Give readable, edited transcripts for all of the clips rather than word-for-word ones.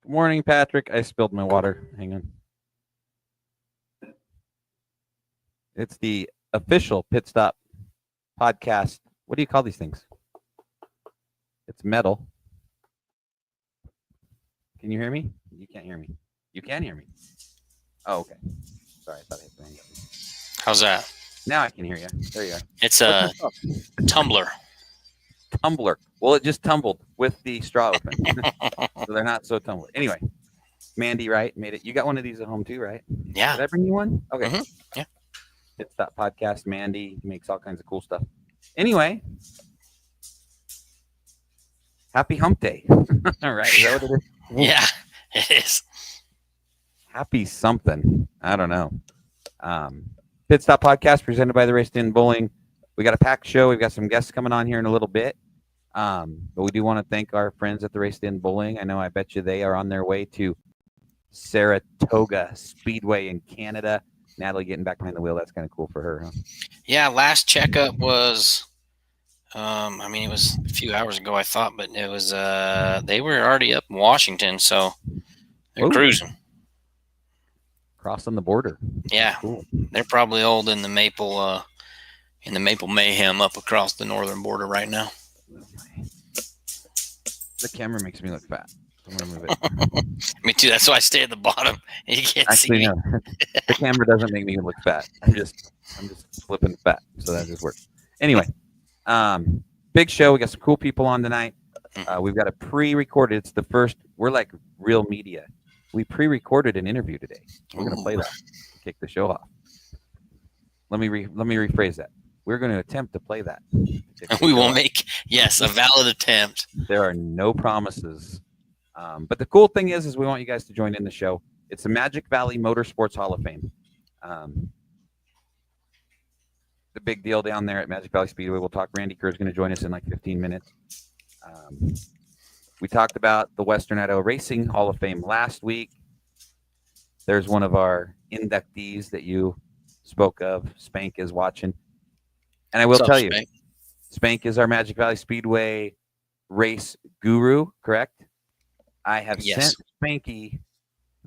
Good morning, Patrick. I spilled my water. Hang on. It's the official Pit Stop podcast. What do you call these things? It's metal. Can you hear me? You can't hear me. You can hear me. Oh, okay. Sorry, I thought I had to hang up. How's that? Now I can hear you. There you are. It's a tumbler. Tumbler. Well, it just tumbled with the straw open. So they're not so tumbly. Anyway, Mandy, right? Made it. You got one of these at home too, right? Yeah. Did I bring you one? Okay. Mm-hmm. Yeah. Pit Stop podcast. Mandy makes all kinds of cool stuff. Anyway, happy hump day. All right. Is that what it is? Yeah, it is. Happy something. I don't know. Pit Stop podcast presented by the Raced In Bowling. We got a packed show. We've got some guests coming on here in a little bit. But we do want to thank our friends at the Raced In Bowling. I bet you they are on their way to Saratoga Speedway in Canada. Natalie getting back behind the wheel. That's kind of cool for her, huh? Yeah, last checkup was, it was a few hours ago, I thought, but it was, they were already up in Washington, so they're cruising. Crossing the border. Yeah, cool. They're probably old in the maple mayhem up across the northern border right now. The camera makes me look fat. I'm gonna move it. Me too. That's why I stay at the bottom. You can't see me. No. The camera doesn't make me look fat. I'm just flipping fat, so that just works. Anyway, big show. We got some cool people on tonight. We've got a pre-recorded. It's the first. We're like real media. We pre-recorded an interview today. We're gonna play that to kick the show off. Let me rephrase that. We're going to attempt to play that. We will make, yes, a valid attempt. There are no promises. But the cool thing is we want you guys to join in the show. It's the Magic Valley Motorsports Hall of Fame. The big deal down there at Magic Valley Speedway. We'll talk. Randy Kerr is going to join us in like 15 minutes. We talked about the Western Idaho Racing Hall of Fame last week. There's one of our inductees that you spoke of. Spank is watching. And I will tell you, Spank is our Magic Valley Speedway race guru, correct? I have sent Spanky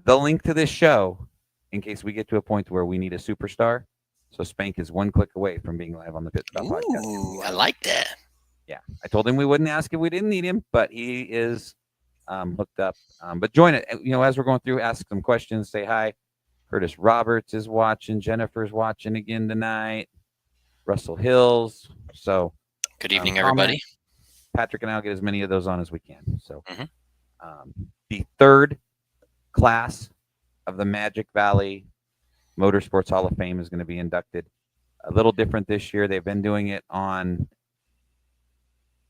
the link to this show in case we get to a point where we need a superstar. So Spank is one click away from being live on the Pit Stop podcast. Ooh, I like that. Yeah. I told him we wouldn't ask if we didn't need him, but he is hooked up. But join it. As we're going through, ask some questions, say hi. Curtis Roberts is watching. Jennifer's watching again tonight. Russell Hills. So good evening, everybody. Patrick and I'll get as many of those on as we can. So the third class of the Magic Valley Motorsports Hall of Fame is going to be inducted. A little different this year. They've been doing it on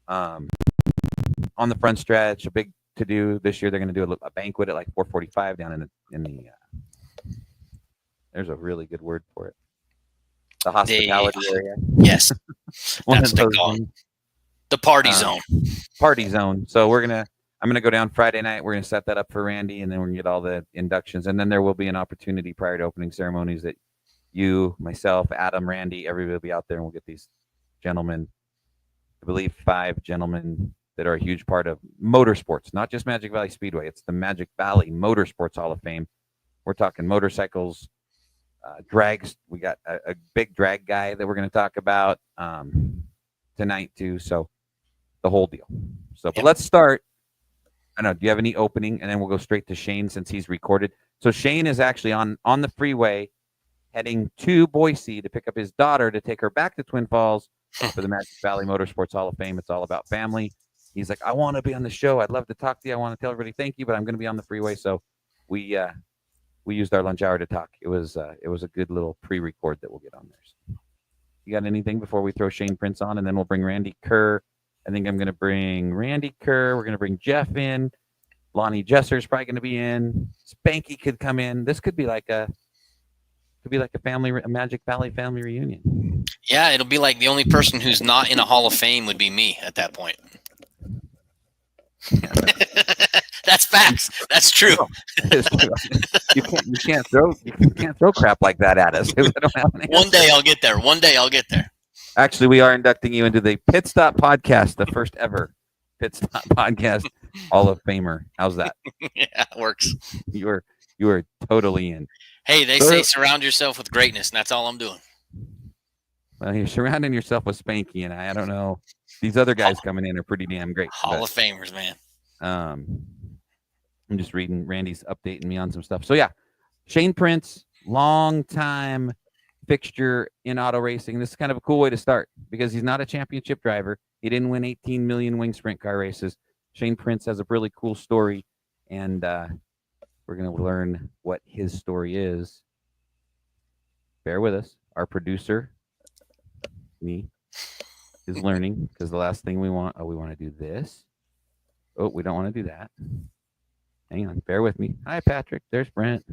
the front stretch. A big to do this year. They're going to do a banquet at like 4:45 down in the. There's a really good word for it. The hospitality area. Yes. That's the party zone. Party zone. So I'm gonna go down Friday night. We're gonna set that up for Randy, and then we're gonna get all the inductions. And then there will be an opportunity prior to opening ceremonies that you, myself, Adam, Randy, everybody will be out there, and we'll get these gentlemen. I believe 5 gentlemen that are a huge part of motorsports, not just Magic Valley Speedway. It's the Magic Valley Motorsports Hall of Fame. We're talking motorcycles. Drags. We got a big drag guy that we're going to talk about tonight too. So the whole deal. So, but let's start. I don't know. Do you have any opening? And then we'll go straight to Shane since he's recorded. So Shane is actually on the freeway heading to Boise to pick up his daughter to take her back to Twin Falls for the Magic Valley Motorsports Hall of Fame. It's all about family. He's like, I want to be on the show. I'd love to talk to you. I want to tell everybody thank you, but I'm going to be on the freeway. So we used our lunch hour to talk. It was a good little pre-record that we'll get on there. So, you got anything before we throw Shane Prince on, and then we'll bring Randy Kerr. I think I'm going to bring Randy Kerr. We're going to bring Jeff in. Lonnie Jesser's probably going to be in. Spanky could come in. This could be like a Magic Valley family reunion. Yeah, it'll be like the only person who's not in a Hall of Fame would be me at that point. Yeah, that's facts. That's true. You can't throw crap like that at us. One day I'll get there. Actually, we are inducting you into the Pit Stop podcast, the first ever Pit Stop podcast. Hall of Famer. How's that? Yeah, it works. You are totally in. Hey, they say surround yourself with greatness, and that's all I'm doing. Well, you're surrounding yourself with Spanky, and I don't know. These other guys coming in are pretty damn great. Hall of Famers, man. I'm just reading. Randy's updating me on some stuff. So yeah, Shane Prince, long time fixture in auto racing. This is kind of a cool way to start because he's not a championship driver. He didn't win 18 million wing sprint car races. Shane Prince has a really cool story, and we're going to learn what his story is. Bear with us. Our producer, me, is learning because the last thing we want to do this. Oh, we don't want to do that. Hang on. Bear with me. Hi, Patrick. There's Brent.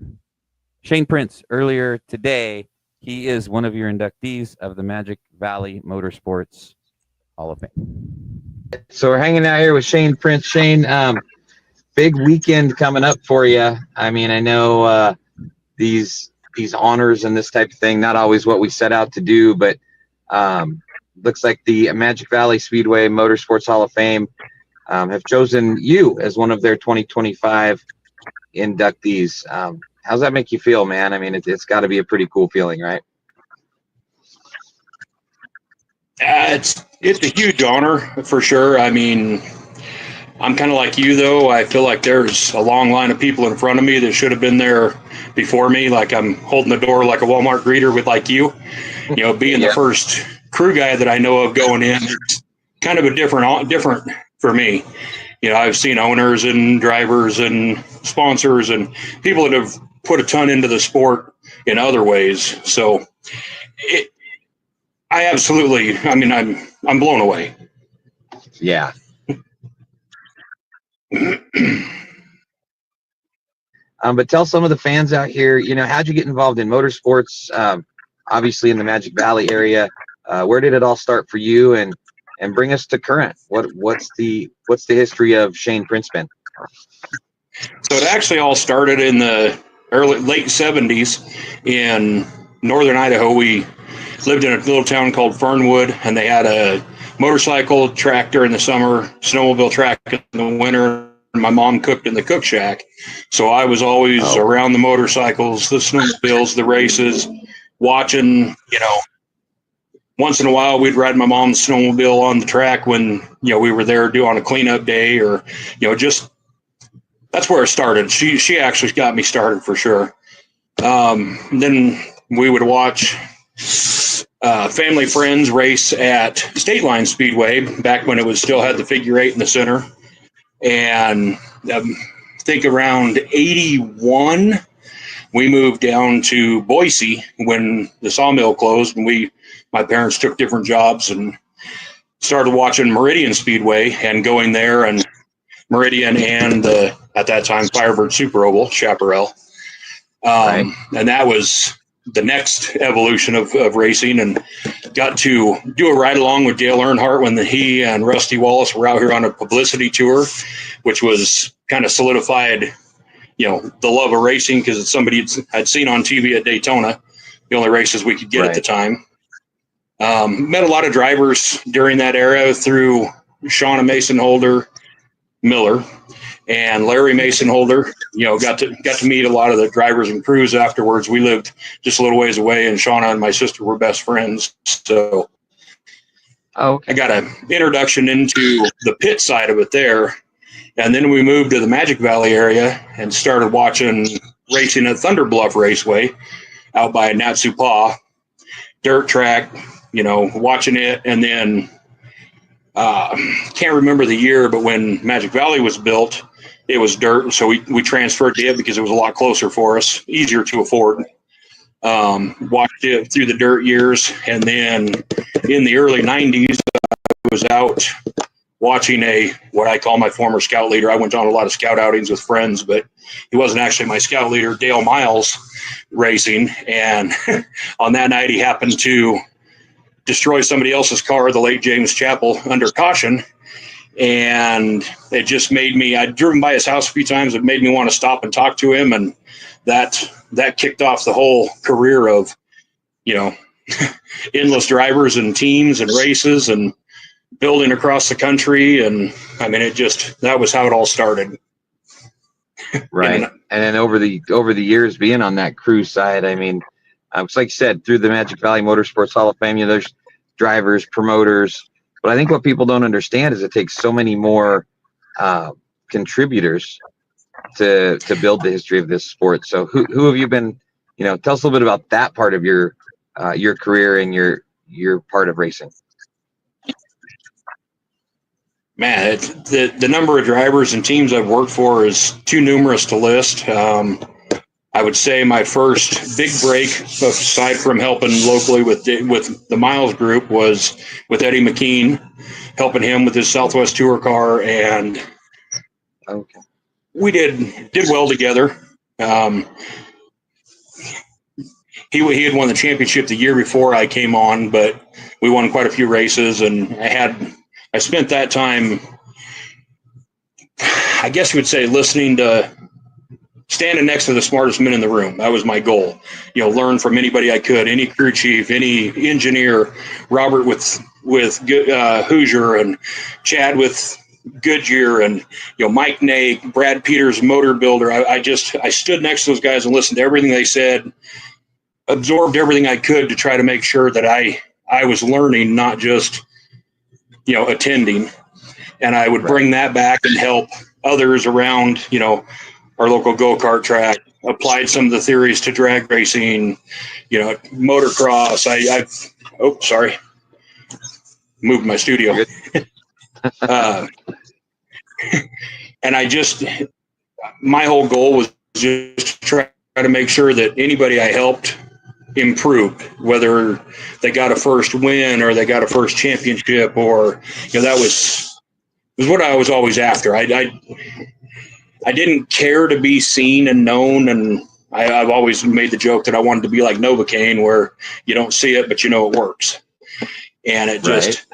Shane Prince, earlier today, he is one of your inductees of the Magic Valley Motorsports Hall of Fame. So we're hanging out here with Shane Prince. Shane, big weekend coming up for you. I mean, I know these honors and this type of thing, not always what we set out to do, but looks like the Magic Valley Speedway Motorsports Hall of Fame have chosen you as one of their 2025 inductees. How's that make you feel, man? I mean, it's got to be a pretty cool feeling, right? It's a huge honor for sure. I mean, I'm kind of like you, though. I feel like there's a long line of people in front of me that should have been there before me. Like I'm holding the door like a Walmart greeter with like you. You know, being the first crew guy that I know of going in, it's kind of a different for me. You know, I've seen owners and drivers and sponsors and people that have put a ton into the sport in other ways. So I absolutely, I mean, I'm blown away. Yeah. But tell some of the fans out here, you know, how'd you get involved in motorsports? Obviously in the Magic Valley area. Where did it all start for you? And bring us to current. What's the history of Shane Prince been? So it actually all started in the late 70s in northern Idaho. We lived in a little town called Fernwood, and they had a motorcycle track during the summer, snowmobile track in the winter. My mom cooked in the cook shack. So I was always around the motorcycles, the snowmobiles, the races, watching, you know. Once in a while, we'd ride my mom's snowmobile on the track when, you know, we were there doing a cleanup day or, you know, just that's where it started. She actually got me started for sure. Then we would watch family friends race at State Line Speedway back when it was still had the figure 8 in the center. And I think around 81, we moved down to Boise when the sawmill closed, and my parents took different jobs and started watching Meridian Speedway and going there, and Meridian and at that time Firebird Super Oval, Chaparral. Right. And that was the next evolution of racing, and got to do a ride along with Dale Earnhardt when he and Rusty Wallace were out here on a publicity tour, which was kind of solidified, you know, the love of racing because it's somebody I'd seen on TV at Daytona, the only races we could get at the time. Met a lot of drivers during that era through Shauna Mason Holder Miller and Larry Mason Holder. You know, got to meet a lot of the drivers and crews afterwards. We lived just a little ways away, and Shauna and my sister were best friends. So I got an introduction into the pit side of it there. And then we moved to the Magic Valley area and started watching racing at Thunder Bluff Raceway out by Natsupah, dirt track, you know, watching it. And then can't remember the year, but when Magic Valley was built, it was dirt. So we transferred to it because it was a lot closer for us, easier to afford. Watched it through the dirt years. And then in the early 90s, I was out watching what I call my former scout leader. I went on a lot of scout outings with friends, but he wasn't actually my scout leader, Dale Miles, racing. And on that night, he happened to destroy somebody else's car, the late James Chappell, under caution. And it just made me, I'd driven by his house a few times. It made me want to stop and talk to him. And that kicked off the whole career of, you know, endless drivers and teams and races. And building across the country. And I mean, that was how it all started. Right. And then over the years being on that crew side, I mean, it's like you said, through the Magic Valley Motorsports Hall of Fame, there's drivers, promoters, but I think what people don't understand is it takes so many more contributors to build the history of this sport. So who have you been, tell us a little bit about that part of your career and your part of racing. Man, the number of drivers and teams I've worked for is too numerous to list. I would say my first big break, aside from helping locally with the Miles Group, was with Eddie McKean, helping him with his Southwest Tour car, and we did well together. He had won the championship the year before I came on, but we won quite a few races, and I spent that time, I guess you would say, standing next to the smartest men in the room. That was my goal. Learn from anybody I could, any crew chief, any engineer, Robert with Hoosier, and Chad with Goodyear, and Mike Nake, Brad Peters, motor builder. I stood next to those guys and listened to everything they said, absorbed everything I could to try to make sure that I was learning, not just attending. And I would bring that back and help others around our local go-kart track, applied some of the theories to drag racing, motocross. Sorry. Moved my studio. And my whole goal was just to try to make sure that anybody I helped improved, whether they got a first win or they got a first championship, or, that was what I was always after. I didn't care to be seen and known, and I've always made the joke that I wanted to be like Novocaine, where you don't see it, but it works. And it just,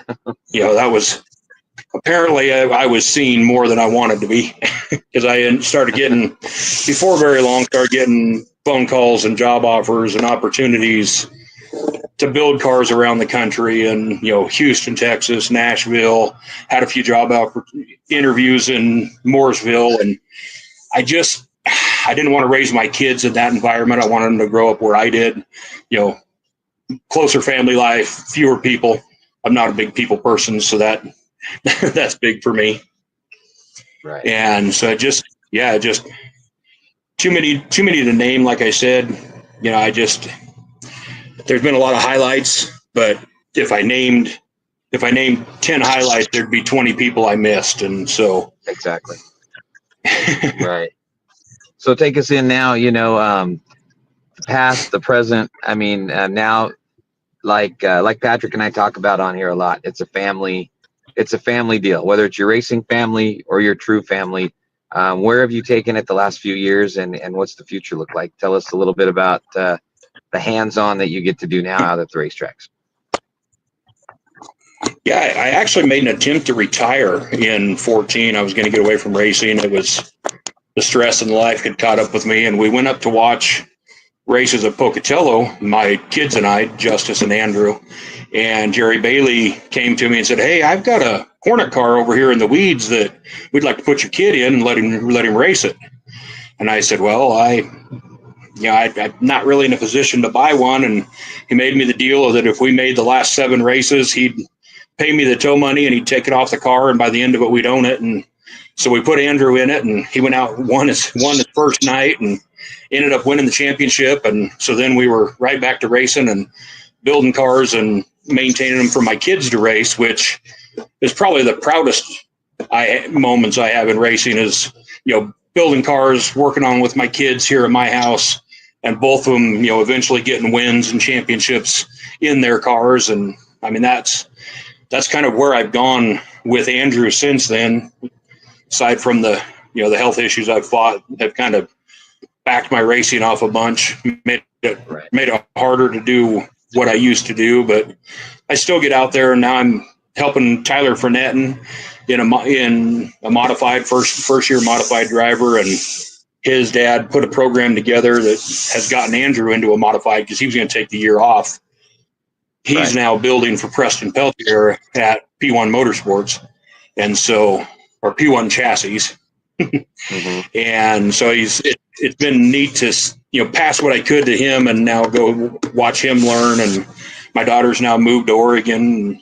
that was, apparently I was seen more than I wanted to be, because I started getting, before very long, phone calls and job offers and opportunities to build cars around the country, and Houston, Texas, Nashville, had a few job interviews in Mooresville, and I didn't want to raise my kids in that environment. I wanted them to grow up where I did, closer family life, fewer people. I'm not a big people person, so that's big for me. Right. And so just too many to name. Like I said, there's been a lot of highlights, but if I named 10 highlights, there'd be 20 people I missed. And so. Exactly. Right. So take us in now, the past, the present. I mean, now, like Patrick and I talk about on here a lot, it's a family deal, whether it's your racing family or your true family. Where have you taken it the last few years, and what's the future look like? Tell us a little bit about the hands-on that you get to do now out at the racetracks. Yeah, I actually made an attempt to retire in 2014. I was going to get away from racing. It was the stress in life had caught up with me, and we went up to watch races at Pocatello, my kids and I, Justice and Andrew, and Jerry Bailey came to me and said, "Hey, I've got a Hornet car over here in the weeds that we'd like to put your kid in and let him race it." And I said, "Well, I'm not really in a position to buy one." And he made me the deal that if we made the last 7 races, he'd pay me the tow money and he'd take it off the car, and by the end of it, we'd own it. And so we put Andrew in it, and he went out, won his first night, and ended up winning the championship. And so then we were right back to racing and building cars and maintaining them for my kids to race, which is probably the proudest moments I have in racing, is, building cars, working on with my kids here at my house, and both of them, eventually getting wins and championships in their cars. And I mean, that's kind of where I've gone with Andrew since then. Aside from the health issues I've fought, have kind of backed my racing off a bunch, made it harder to do what I used to do, but I still get out there. And now I'm helping Tyler Frenetton in a modified first year modified driver, and his dad put a program together that has gotten Andrew into a modified, because he was going to take the year off. He's now building for Preston Peltier at P1 Motorsports, and so, or P1 Chassis. Mm-hmm. And so it's been neat to, pass what I could to him and now go watch him learn. And my daughter's now moved to Oregon.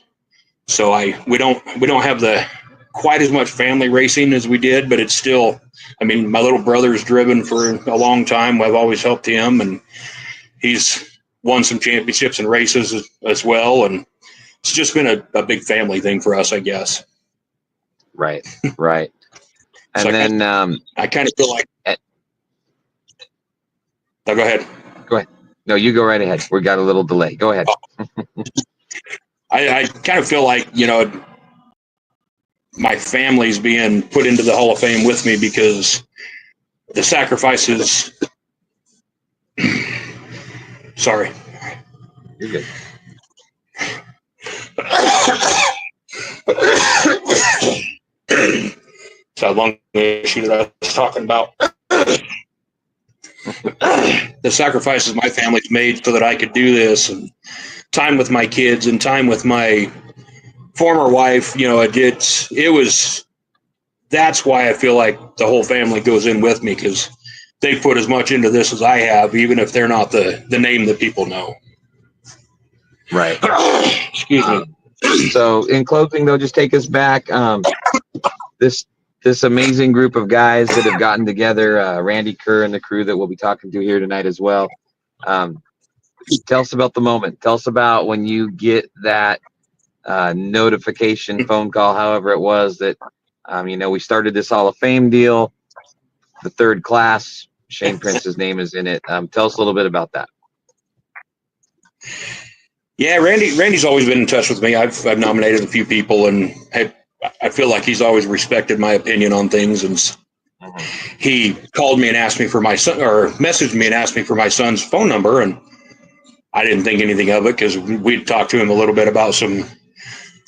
So we don't have quite as much family racing as we did, but it's still, my little brother's driven for a long time. I've always helped him, and he's won some championships and races as well. And it's just been a big family thing for us, I guess. Right. And So then I kind of feel like. No, go ahead. No, you go right ahead. We got a little delay. Go ahead. I kind of feel like, my family's being put into the Hall of Fame with me because the sacrifices. Sorry. You're good. It's a lung issue that I was talking about. The sacrifices my family's made so that I could do this, and time with my kids and time with my former wife, that's why I feel like the whole family goes in with me, because they put as much into this as I have, even if they're not the name that people know. Right. Excuse me. So in closing, though, just take us back. This amazing group of guys that have gotten together, Randy Kerr and the crew that we'll be talking to here tonight as well. Tell us about the moment. Tell us about when you get that notification, phone call, however it was that, we started this Hall of Fame deal, the third class, Shane Prince's name is in it. Tell us a little bit about that. Yeah, Randy's always been in touch with me. I've nominated a few people, and I feel like he's always respected my opinion on things. And he called me and asked me for my son, or messaged me and asked me for my son's phone number, and I didn't think anything of it because we'd talked to him a little bit about a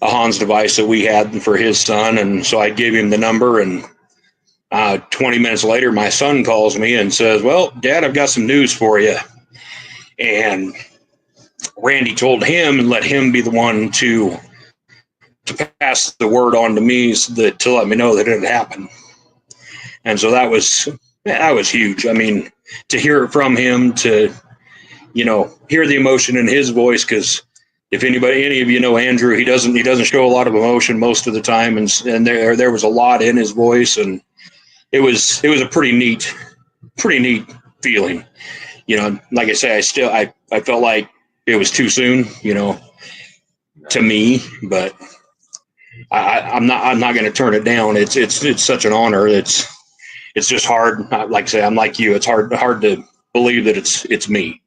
Hans device that we had for his son, and so I gave him the number. And 20 minutes later, my son calls me and says, "Well, Dad, I've got some news for you." And Randy told him and let him be the one to pass the word on to me to let me know that it had happened. And so that was huge. To hear it from him, to hear the emotion in his voice, because if any of you know Andrew, he doesn't show a lot of emotion most of the time, and there was a lot in his voice, and it was a pretty neat feeling. Like I say, I felt like it was too soon, to me, but I'm not going to turn it down. It's such an honor. It's just hard. Like I say, I'm like you. It's hard to believe that it's me.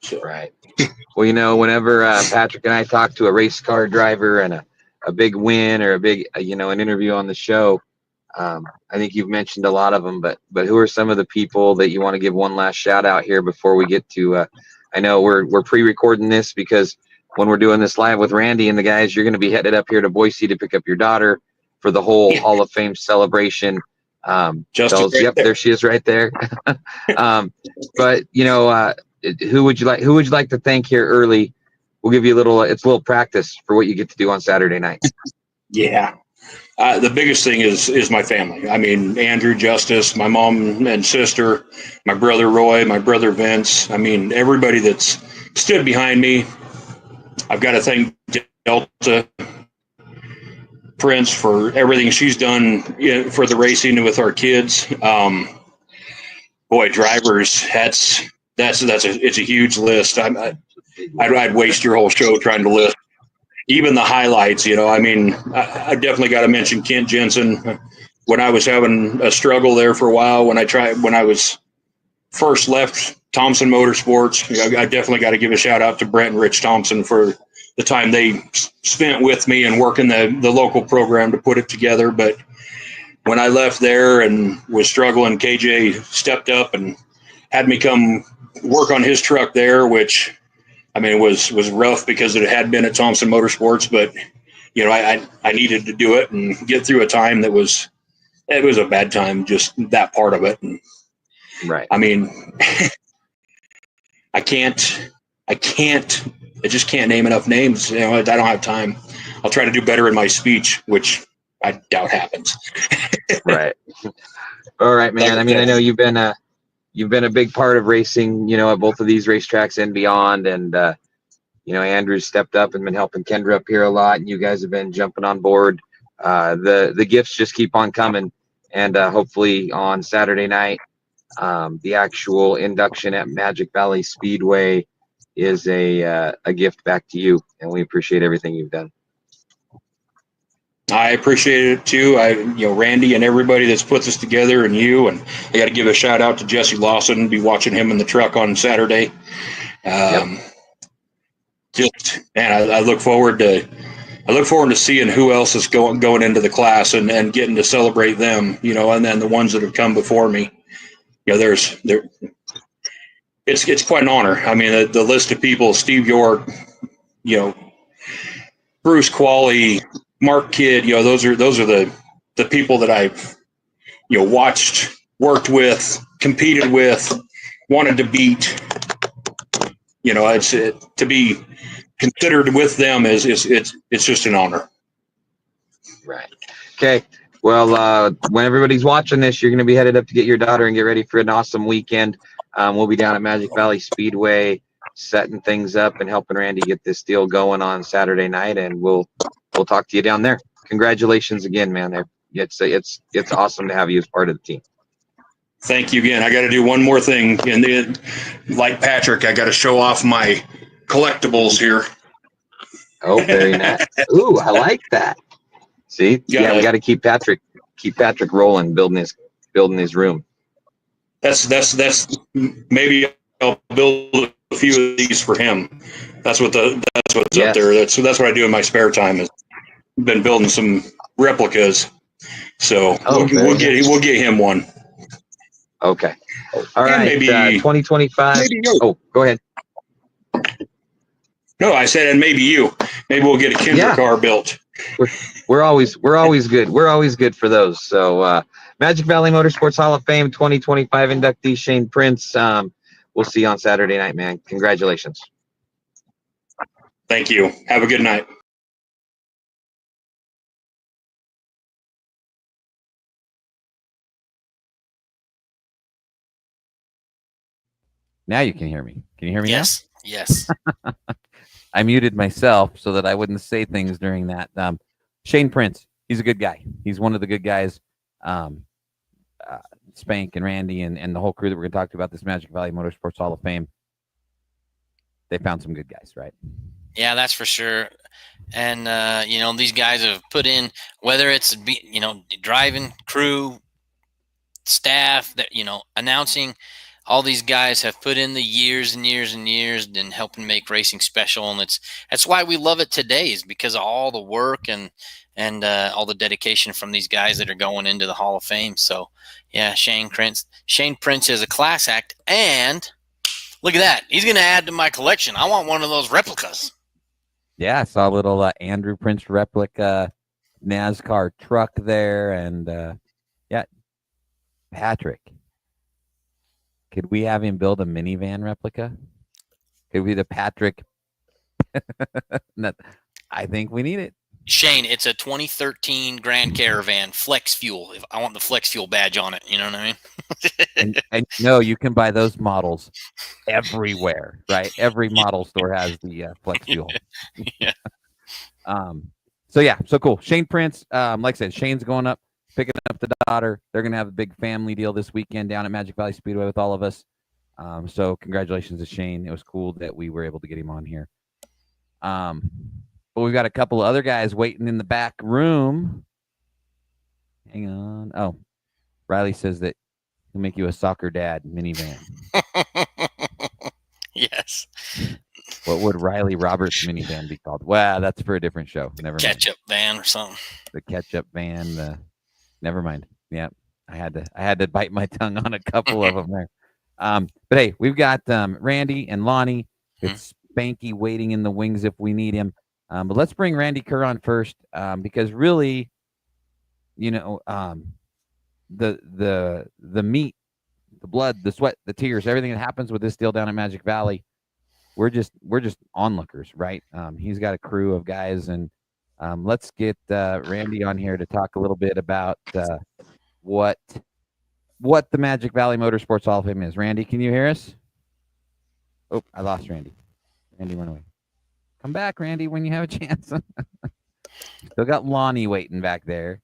So. Right. Well, whenever Patrick and I talk to a race car driver and a big win or a big, an interview on the show, I think you've mentioned a lot of them, but who are some of the people that you want to give one last shout out here before we get to, I know we're pre-recording this because when we're doing this live with Randy and the guys, you're going to be headed up here to Boise to pick up your daughter for the whole Hall of Fame celebration. Yep, there she is right there. But who would you like to thank here early? We'll give you it's a little practice for what you get to do on Saturday night. Yeah. The biggest thing is my family. Andrew, Justice, my mom and sister, my brother Roy, my brother Vince. Everybody that's stood behind me. I've got to thank Delta Prince for everything she's done for the racing with our kids. Drivers, it's a huge list. I'd waste your whole show trying to list even the highlights. I definitely got to mention Kent Jensen. When I was having a struggle there for a while, when I was first left Thompson Motorsports, I definitely got to give a shout out to Brent and Rich Thompson for the time they spent with me and working the local program to put it together. But when I left there and was struggling, KJ stepped up and had me come work on his truck there, which was rough because it had been at Thompson Motorsports, but I needed to do it and get through a time it was a bad time, just that part of it. And, right. I just can't name enough names. I don't have time. I'll try to do better in my speech, which I doubt happens. Right. All right, man. I mean, I know you've been a big part of racing, at both of these racetracks and beyond. And, Andrew's stepped up and been helping Kendra up here a lot. And you guys have been jumping on board. The gifts just keep on coming. And hopefully on Saturday night, the actual induction at Magic Valley Speedway is a gift back to you. And we appreciate everything you've done. I appreciate it too. Randy and everybody that's put this together, and you. And I got to give a shout out to Jesse Lawson. Be watching him in the truck on Saturday. Just man, I look forward to seeing who else is going into the class and getting to celebrate them. And then the ones that have come before me. It's quite an honor. I mean, the list of people: Steve York, Bruce Qualley, Mark Kidd, those are the people that I've watched, worked with, competed with, wanted to beat. It's to be considered with them it's just an honor. Right. Okay. Well, when everybody's watching this, you're going to be headed up to get your daughter and get ready for an awesome weekend. We'll be down at Magic Valley Speedway setting things up and helping Randy get this deal going on Saturday night, and we'll talk to you down there. Congratulations again, man. It's awesome to have you as part of the team. Thank you again. I got to do one more thing, and then, like Patrick, I got to show off my collectibles here. Oh, very nice. Ooh, I like that. See, we got to keep Patrick rolling, building his room. That's maybe I'll build a few of these for him. That's what's up there. That's what I do in my spare time. Is been building some replicas. So we'll get him one. Okay. All right. Maybe 2025. Maybe you. Oh, go ahead. No, I said, and maybe you. Maybe we'll get a Kinder car built. We're always good. We're always good for those. So Magic Valley Motorsports Hall of Fame 2025 inductee Shane Prince. We'll see you on Saturday night, man. Congratulations. Thank you. Have a good night. Now you can hear me. Can you hear me Yes. Yes. I muted myself so that I wouldn't say things during that. Shane Prince, he's a good guy. He's one of the good guys. Spank and Randy and the whole crew that we're going to talk to about this Magic Valley Motorsports Hall of Fame. They found some good guys, right? Yeah, that's for sure. And, these guys have put in, whether it's, driving, crew, staff, that, announcing, all these guys have put in the years and years and years in helping make racing special. And that's why we love it today, is because of all the work and all the dedication from these guys that are going into the Hall of Fame. So, yeah, Shane Prince is a class act. And look at that. He's going to add to my collection. I want one of those replicas. Yeah, I saw a little Andrew Prince replica NASCAR truck there. And, Patrick. Could we have him build a minivan replica? Could we the Patrick? I think we need it. Shane, it's a 2013 Grand Caravan Flex Fuel. I want the Flex Fuel badge on it. You know what I mean? and no, you can buy those models everywhere, right? Every model store has the Flex Fuel. Yeah. So cool. Shane Prince, like I said, Shane's going up, picking up the daughter. They're going to have a big family deal this weekend down at Magic Valley Speedway with all of us. So congratulations to Shane. It was cool that we were able to get him on here. But we've got a couple of other guys waiting in the back room. Hang on. Oh, Riley says that he'll make you a soccer dad minivan. Yes. What would Riley Roberts minivan be called? Wow, that's for a different show. Never mind. Ketchup van or something. The ketchup van. Never mind. Yeah, I had to bite my tongue on a couple of them there. But hey, we've got Randy and Lonnie. It's Spanky waiting in the wings if we need him. But let's bring Randy Kerr on first, because really, the meat, the blood, the sweat, the tears, everything that happens with this deal down at Magic Valley, we're just onlookers, right? He's got a crew of guys, and Let's get Randy on here to talk a little bit about what the Magic Valley Motorsports Hall of Fame is. Randy, can you hear us? Oh, I lost Randy. Randy went away. Come back, Randy, when you have a chance. Still got Lonnie waiting back there.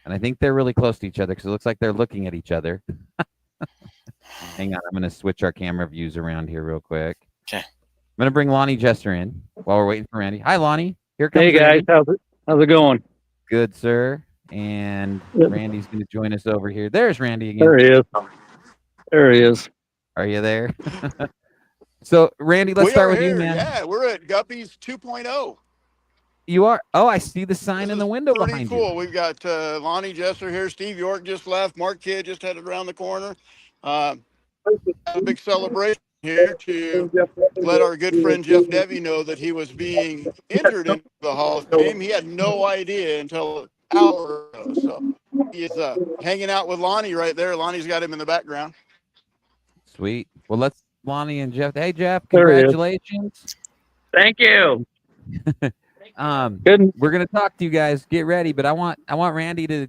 And I think they're really close to each other because it looks like they're looking at each other. Hang on, I'm going to switch our camera views around here real quick. Okay. I'm going to bring Lonnie Jester in while we're waiting for Randy. Hi, Lonnie. Here comes Hey guys, Randy. how's it going? Good, sir. And Randy's going to join us over here. There's Randy again. There he is. There he is. Are you there? So, Randy, let's start with you, man. Yeah, we're at Guppy's 2.0. You are? Oh, I see the sign in the window pretty behind cool. you. We've got Lonnie Jester here. Steve York just left. Mark Kidd just headed around the corner. A big celebration here to let our good friend Jeff Devy know that he was being entered into the Hall of Fame. He had no idea until an hour ago. So he's hanging out with Lonnie right there. Lonnie's got him in the background. Sweet. Well, let's Lonnie and Jeff. Hey, Jeff, There he is. congratulations. Thank you. Good. We're gonna talk to you guys. Get ready, but I want Randy to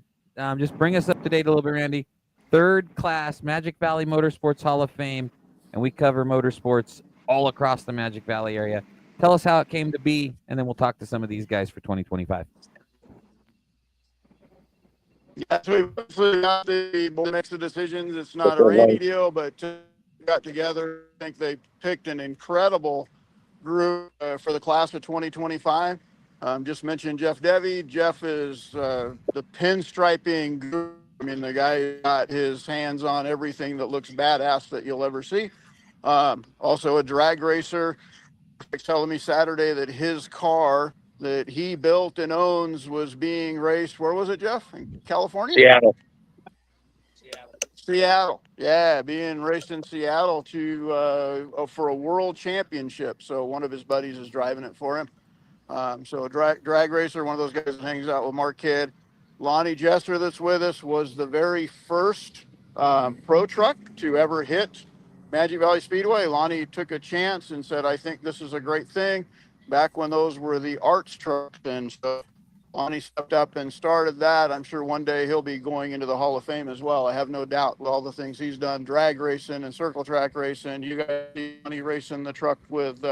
just bring us up to date a little bit. Randy, third class Magic Valley Motorsports Hall of Fame, and we cover motorsports all across the Magic Valley area. Tell us how it came to be, and then we'll talk to some of these guys for 2025. Yeah, so we got the board makes the decisions. It's not a Randy deal, but got together. I think they picked an incredible group for the class of 2025. Just mentioned Jeff Devy. Jeff is the pinstriping guru. I mean, the guy got his hands on everything that looks badass that you'll ever see. Also a drag racer. He's telling me Saturday that his car that he built and owns was being raced. Where was it, Jeff? In California? Seattle. Yeah, being raced in Seattle to for a world championship. So one of his buddies is driving it for him. So a drag racer, one of those guys that hangs out with Mark Kidd. Lonnie Jester that's with us was the very first pro truck to ever hit Magic Valley Speedway. Lonnie took a chance and said, I think this is a great thing. Back when those were the arts trucks. And so Lonnie stepped up and started that. I'm sure one day he'll be going into the Hall of Fame as well. I have no doubt with all the things he's done, drag racing and circle track racing. You guys see Lonnie racing the truck with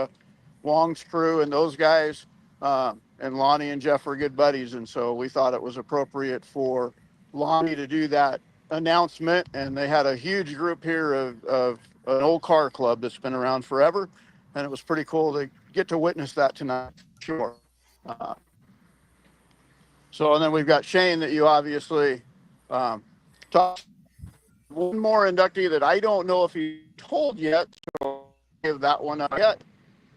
Wong's crew and those guys. And Lonnie and Jeff are good buddies. And so we thought it was appropriate for Lonnie to do that announcement. And they had a huge group here of an old car club that's been around forever. And it was pretty cool to get to witness that tonight. Sure. So, and then we've got Shane that you obviously talked. One more inductee that I don't know if he told yet, so I'll give that one up yet.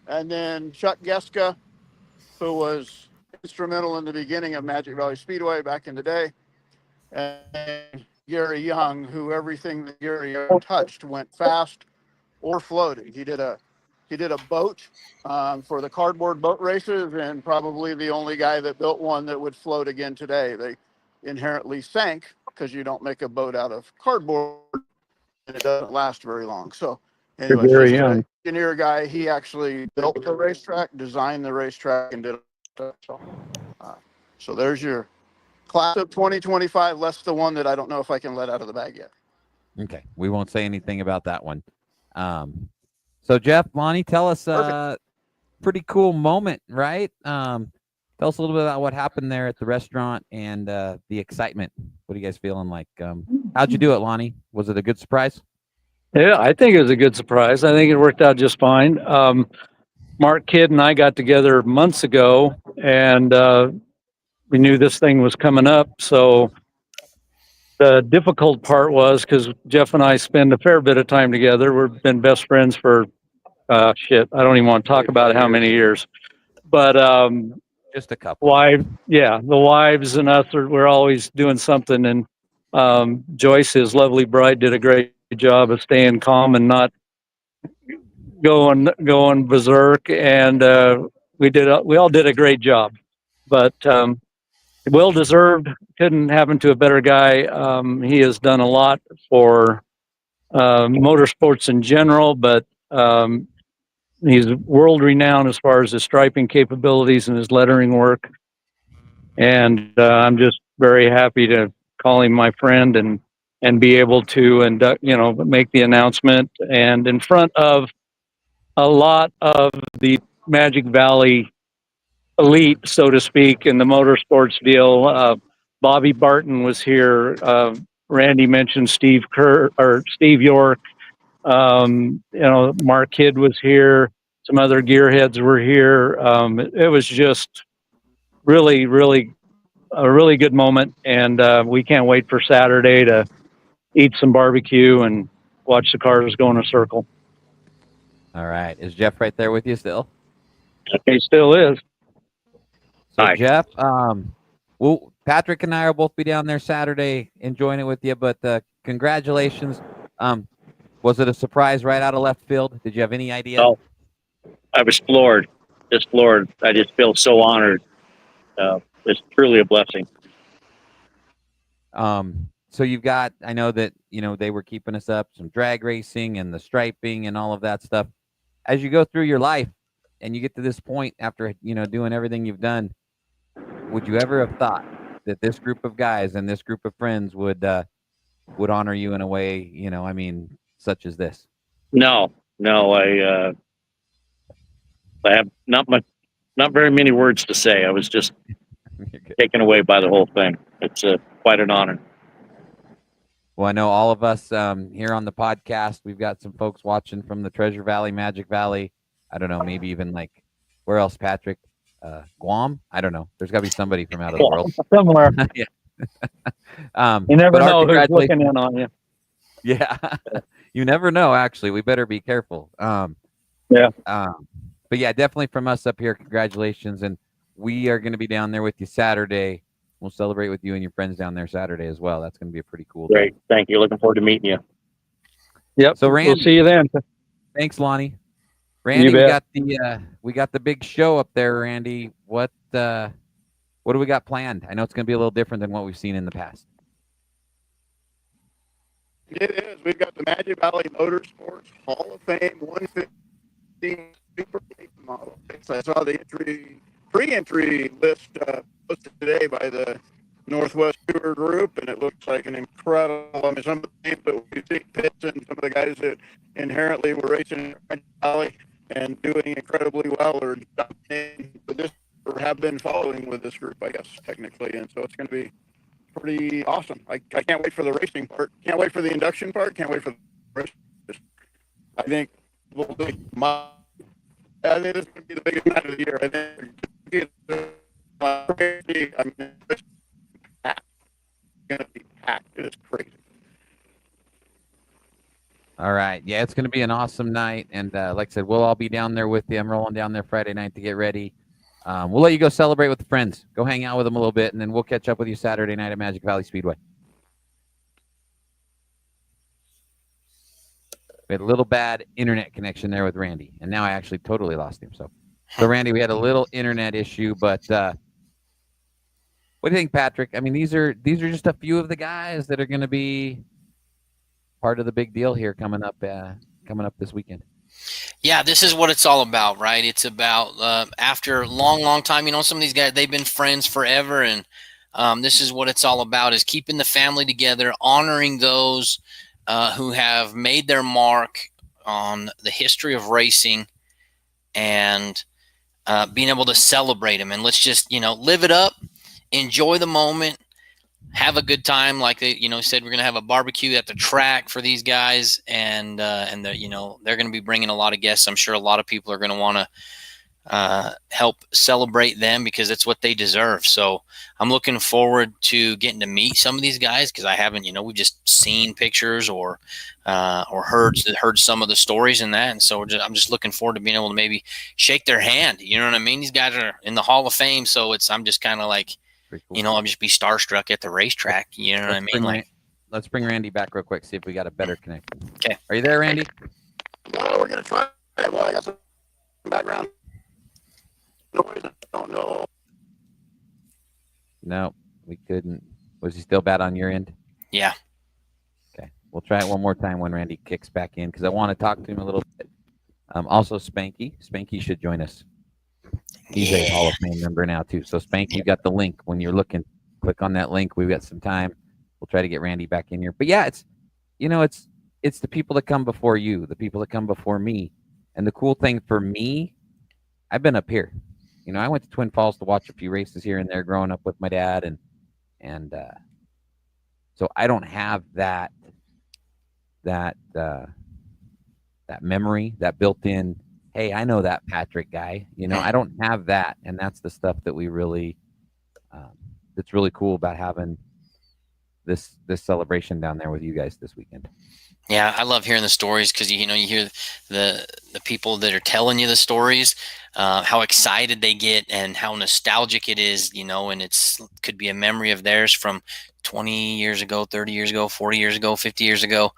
And then Chuck Geska, who was instrumental in the beginning of Magic Valley Speedway back in the day. And Gary Young, who everything that Gary Young touched went fast or floated. He did a boat for the cardboard boat races, and probably the only guy that built one that would float again today. They inherently sank because you don't make a boat out of cardboard and it doesn't last very long. So anyway, Very young. Engineer guy, he actually built the racetrack, designed the racetrack, and did it. So there's your class of 2025, less the one that I don't know if I can let out of the bag yet. Okay, we won't say anything about that one. So Jeff, Lonnie, tell us pretty cool moment, right? Tell us a little bit about what happened there at the restaurant and the excitement. What are you guys feeling like? How'd you do it, Lonnie? Was it a good surprise? Yeah, I think it was a good surprise. I think it worked out just fine. Mark Kidd and I got together months ago, and we knew this thing was coming up. So the difficult part was because Jeff and I spend a fair bit of time together. We've been best friends for I don't even want to talk about how many years. But just a couple. The wives and us we're always doing something. And Joyce, his lovely bride, did a great job of staying calm and not going berserk. And we all did a great job. But well deserved. Couldn't happen to a better guy. He has done a lot for motorsports in general, but he's world renowned as far as his striping capabilities and his lettering work. And I'm just very happy to call him my friend and be able to make the announcement, and in front of a lot of the Magic Valley elite, so to speak, in the motorsports deal. Bobby Barton was here. Randy mentioned Steve York. Mark Kidd was here. Some other gearheads were here. It was just really, really a really good moment, and we can't wait for Saturday to eat some barbecue and watch the cars go in a circle. All right. Is Jeff right there with you still? He still is. So Hi. Jeff, well, Patrick and I will both be down there Saturday enjoying it with you. But congratulations. Was it a surprise right out of left field? Did you have any idea? Oh, I was floored, just floored. I just feel so honored. It's truly a blessing. So you've got, I know that, they were keeping us up, some drag racing and the striping and all of that stuff. As you go through your life and you get to this point after, doing everything you've done, would you ever have thought that this group of guys and this group of friends would honor you in a way, such as this? No, I have not very many words to say. I was just taken away by the whole thing. It's quite an honor. Well, I know all of us here on the podcast, we've got some folks watching from the Treasure Valley, Magic Valley. I don't know, maybe even like, where else, Patrick? Guam? I don't know. There's got to be somebody from out of the world. Somewhere. Yeah. You never but our know who's looking in on you. Yeah. You never know, actually. We better be careful. Yeah. But yeah, definitely from us up here, congratulations. And we are going to be down there with you Saturday. We'll celebrate with you and your friends down there Saturday as well. That's going to be a pretty cool Great. day. Thank you. Looking forward to meeting you. Yep. So Randy, we'll see you then. Thanks, Lonnie. Randy, we got the big show up there, Randy. What do we got planned? I know it's going to be a little different than what we've seen in the past. It is. We've got the Magic Valley Motorsports Hall of Fame 115 Super Late model. I saw the pre-entry list posted today by the Northwest Tour Group, and it looks like an incredible. I mean, some of the names that we see Pitts and some of the guys that inherently were racing in Magic Valley and doing incredibly well or have been following with this group, I guess, technically. And so it's going to be pretty awesome. I can't wait for the racing part. Can't wait for the induction part. Can't wait for the race. I think we'll do I think this is going to be the biggest night of the year. I think it's going to be packed. It is crazy. All right. Yeah, it's going to be an awesome night. And like I said, we'll all be down there with you. I'm rolling down there Friday night to get ready. We'll let you go celebrate with the friends. Go hang out with them a little bit, and then we'll catch up with you Saturday night at Magic Valley Speedway. We had a little bad internet connection there with Randy, and now I actually totally lost him. So Randy, we had a little internet issue, but what do you think, Patrick? I mean, these are just a few of the guys that are going to be part of the big deal here coming up this weekend. Yeah, this is what it's all about, right? It's about after a long time, some of these guys, they've been friends forever, and this is what it's all about, is keeping the family together, honoring those who have made their mark on the history of racing, and being able to celebrate them. And let's just, live it up, enjoy the moment, have a good time. Like they, said, we're going to have a barbecue at the track for these guys, and they're going to be bringing a lot of guests. I'm sure a lot of people are going to want to help celebrate them because it's what they deserve. So I'm looking forward to getting to meet some of these guys, because I haven't, we've just seen pictures or heard some of the stories and that. And so I'm just looking forward to being able to maybe shake their hand. You know what I mean? These guys are in the Hall of Fame, so I'm just kind of like, cool. I'll just be starstruck at the racetrack. You know what I mean? Let's bring Randy back real quick, see if we got a better connection. Okay. Are you there, Randy? Well, we're going to try it. Well, I got some background noise. I don't know. No, we couldn't. Was he still bad on your end? Yeah. Okay. We'll try it one more time when Randy kicks back in, because I want to talk to him a little bit. Also, Spanky should join us. He's a Hall of Fame member now too. So Spank, you got the link. When you're looking, click on that link. We've got some time. We'll try to get Randy back in here. But yeah, it's it's the people that come before you, the people that come before me. And the cool thing for me, I've been up here. I went to Twin Falls to watch a few races here and there growing up with my dad, and so I don't have that memory, that built-in. Hey, I know that Patrick guy. I don't have that, and that's the stuff that we really that's really cool about having this celebration down there with you guys this weekend. Yeah, I love hearing the stories because you hear the people that are telling you the stories, how excited they get and how nostalgic it is, and could be a memory of theirs from 20 years ago, 30 years ago, 40 years ago, 50 years ago,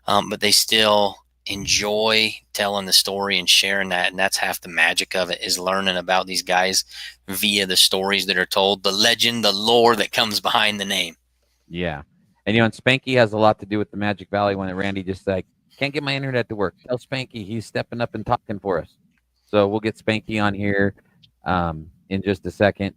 but they still enjoy telling the story and sharing that, and that's half the magic of it, is learning about these guys via the stories that are told, the legend, the lore that comes behind the name. Yeah. And Spanky has a lot to do with the Magic Valley when Randy just can't get my internet to work. Tell Spanky he's stepping up and talking for us. So we'll get Spanky on here in just a second.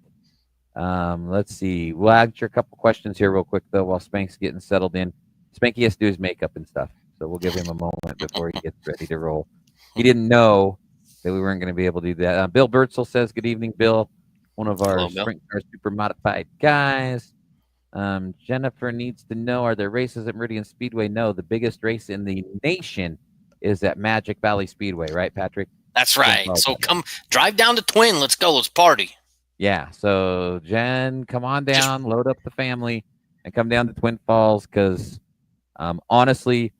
Let's see. We'll answer a couple questions here real quick though while Spank's getting settled in. Spanky has to do his makeup and stuff. So we'll give him a moment before he gets ready to roll. He didn't know that we weren't going to be able to do that. Bill Birdsell says, good evening, Bill. One of our Sprint Car Super Modified guys. Jennifer needs to know, are there races at Meridian Speedway? No, the biggest race in the nation is at Magic Valley Speedway, right, Patrick? That's right. So come drive down to Twin. Let's go. Let's party. Yeah. So Jen, come on down, load up the family, and come down to Twin Falls because honestly,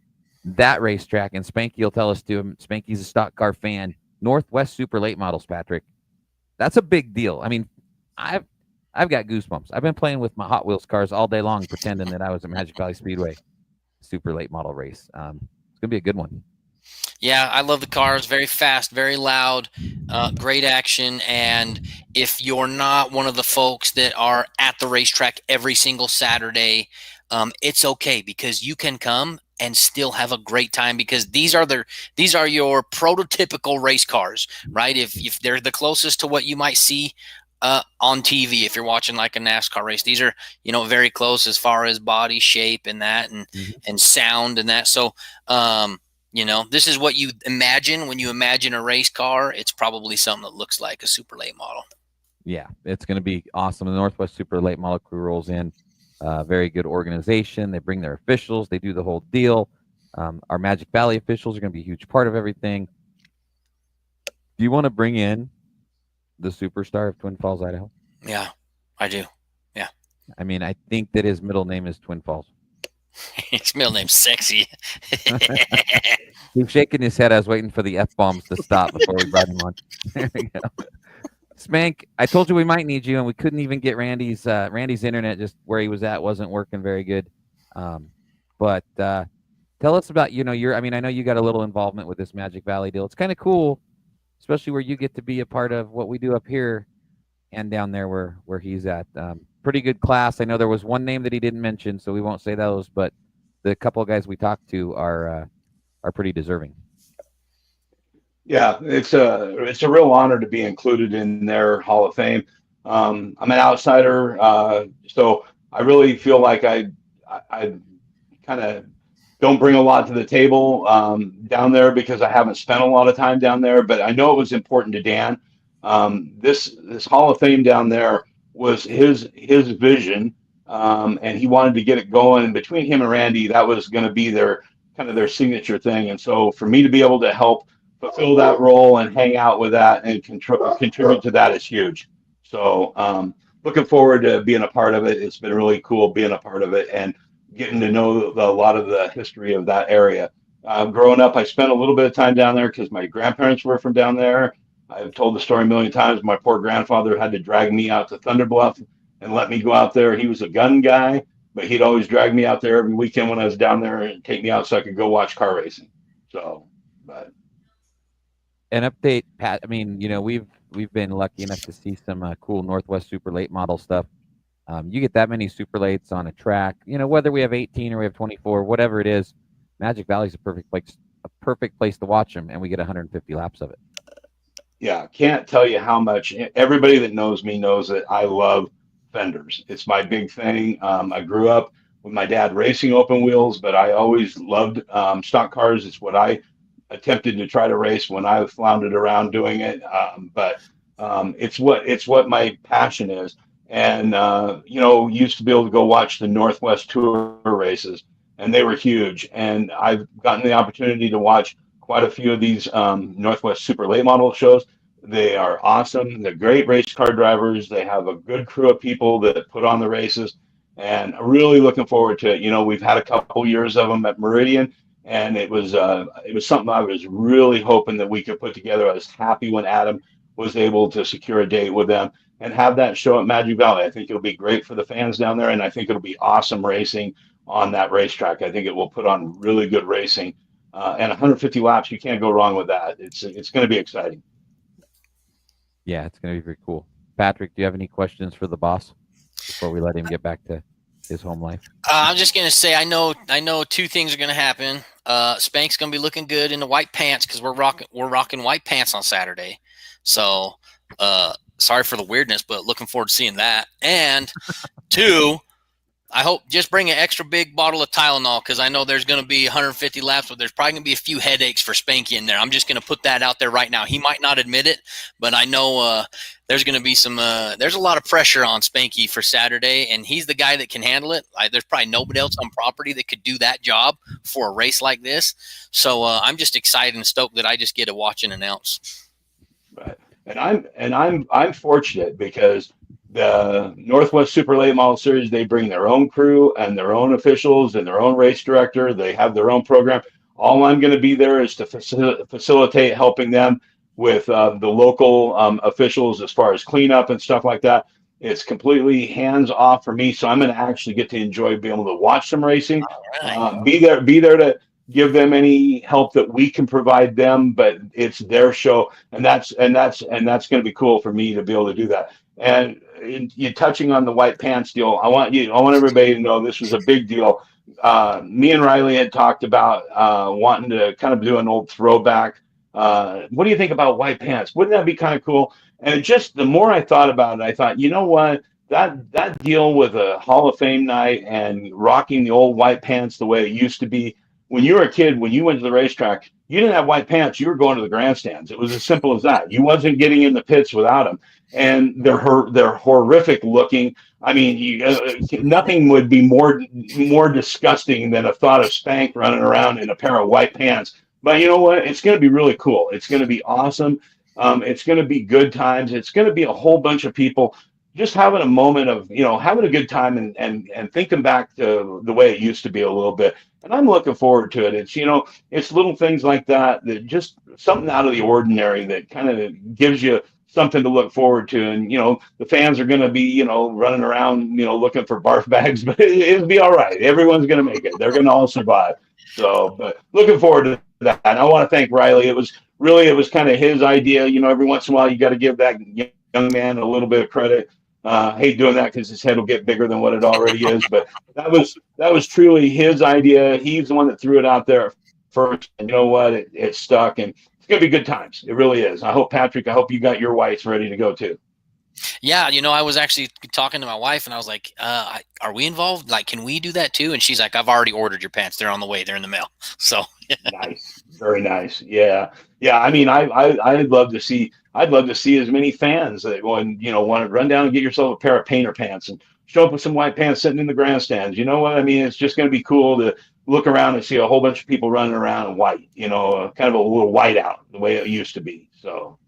that racetrack, and Spanky will tell us too, Spanky's a stock car fan, Northwest Super Late Models, Patrick. That's a big deal. I mean, I've got goosebumps. I've been playing with my Hot Wheels cars all day long, pretending that I was at Magic Valley Speedway Super Late Model race. It's going to be a good one. Yeah, I love the cars. Very fast, very loud, great action. And if you're not one of the folks that are at the racetrack every single Saturday, it's okay because you can come and still have a great time because these are your prototypical race cars, right? If they're the closest to what you might see on TV, if you're watching like a NASCAR race, these are, very close as far as body shape and that, and sound and that. So, this is what you imagine when you imagine a race car. It's probably something that looks like a super late model. Yeah, it's going to be awesome. The Northwest Super Late Model crew rolls in. Very good organization. They bring their officials. They do the whole deal. Our Magic Valley officials are going to be a huge part of everything. Do you want to bring in the superstar of Twin Falls, Idaho? Yeah, I do. Yeah. I mean, I think that his middle name is Twin Falls. His middle name's Sexy. He's shaking his head. I was waiting for the F-bombs to stop before we brought him on. There we go. Spank, I told you we might need you, and we couldn't even get Randy's internet just where he was at wasn't working very good. But tell us about, I know you got a little involvement with this Magic Valley deal. It's kind of cool, especially where you get to be a part of what we do up here and down there where he's at. Pretty good class. I know there was one name that he didn't mention, so we won't say those, but the couple of guys we talked to are pretty deserving. Yeah, it's a real honor to be included in their Hall of Fame. I'm an outsider, so I really feel like I kind of don't bring a lot to the table down there because I haven't spent a lot of time down there. But I know it was important to Dan. This Hall of Fame down there was his vision, and he wanted to get it going. And between him and Randy, that was going to be their signature thing. And so for me to be able to help fulfill that role and hang out with that and contribute to that is huge. So looking forward to being a part of it. It's been really cool being a part of it and getting to know a lot of the history of that area. Growing up, I spent a little bit of time down there because my grandparents were from down there. I've told the story a million times. My poor grandfather had to drag me out to Thunder Bluff and let me go out there. He was a gun guy, but he'd always drag me out there every weekend when I was down there and take me out so I could go watch car racing. So, but. An update, Pat. I mean, we've been lucky enough to see some cool Northwest Super Late Model stuff. You get that many Super Lates on a track, whether we have 18 or we have 24, whatever it is, Magic Valley's a perfect place to watch them, and we get 150 laps of it. yeah, can't tell you how much. Everybody that knows me knows that I love fenders. It's my big thing. I grew up with my dad racing open wheels, but I always loved stock cars. It's what I attempted to try to race when I floundered around doing it. But it's what my passion is. And used to be able to go watch the Northwest Tour races, and they were huge. And I've gotten the opportunity to watch quite a few of these Northwest Super Late Model shows. They are awesome. They're great race car drivers. They have a good crew of people that put on the races, and really looking forward to it. We've had a couple years of them at Meridian, and it was something I was really hoping that we could put together. I was happy when Adam was able to secure a date with them and have that show at Magic Valley. I think it'll be great for the fans down there, and I think it'll be awesome racing on that racetrack. I think it will put on really good racing, and 150 laps. You can't go wrong with that. It's going to be exciting. Yeah, it's going to be very cool. Patrick, do you have any questions for the boss before we let him get back to his home life? I'm just gonna say I know two things are gonna happen. Spank's gonna be looking good in the white pants because we're rocking white pants on Saturday. So sorry for the weirdness, but looking forward to seeing that. And two, I hope just bring an extra big bottle of Tylenol because I know there's going to be 150 laps, but there's probably going to be a few headaches for Spanky in there. I'm just going to put that out there right now. He might not admit it, but I know there's going to be there's a lot of pressure on Spanky for Saturday, and he's the guy that can handle it. There's probably nobody else on property that could do that job for a race like this. So I'm just excited and stoked that I just get to watch and announce. Right. And I'm fortunate because the Northwest Super Late Model Series, they bring their own crew and their own officials and their own race director. They have their own program. All I'm going to be there is to facilitate helping them with the local officials as far as cleanup and stuff like that. It's completely hands off for me, so I'm going to actually get to enjoy being able to watch some racing, be there to give them any help that we can provide them, but it's their show, and that's going to be cool for me to be able to do that. And you touching on the white pants deal, I want everybody to know this was a big deal. Me and Riley had talked about wanting to kind of do an old throwback. What do you think about white pants? Wouldn't that be kind of cool? And the more I thought about it, I thought, you know what? That deal with a Hall of Fame night and rocking the old white pants the way it used to be. When you were a kid, when you went to the racetrack, you didn't have white pants. You were going to the grandstands. It was as simple as that. You wasn't getting in the pits without them. And they're horrific looking. I mean, nothing would be more disgusting than a thought of Spank running around in a pair of white pants. But you know what? It's going to be really cool. It's going to be awesome. It's going to be good times. It's going to be a whole bunch of people just having a moment of, having a good time and thinking back to the way it used to be a little bit. And I'm looking forward to it. It's little things like that just something out of the ordinary that kind of gives you something to look forward to. And, the fans are going to be, running around, looking for barf bags, but it'll be all right. Everyone's going to make it. They're going to all survive. So, but looking forward to that. And I want to thank Riley. It was kind of his idea. Every once in a while, you got to give that young man a little bit of credit. I hate doing that because his head will get bigger than what it already is. But that was truly his idea. He's the one that threw it out there first. And you know what? It stuck. And it's going to be good times. It really is. Patrick, I hope you got your whites ready to go too. Yeah, I was actually talking to my wife, and I was like, are we involved? Like, can we do that too? And she's like, I've already ordered your pants. They're on the way. They're in the mail. So nice. Very nice. Yeah. I mean, I'd love to see as many fans that want to run down and get yourself a pair of painter pants and show up with some white pants sitting in the grandstands. You know what I mean? It's just going to be cool to look around and see a whole bunch of people running around in white, kind of a little white out the way it used to be. So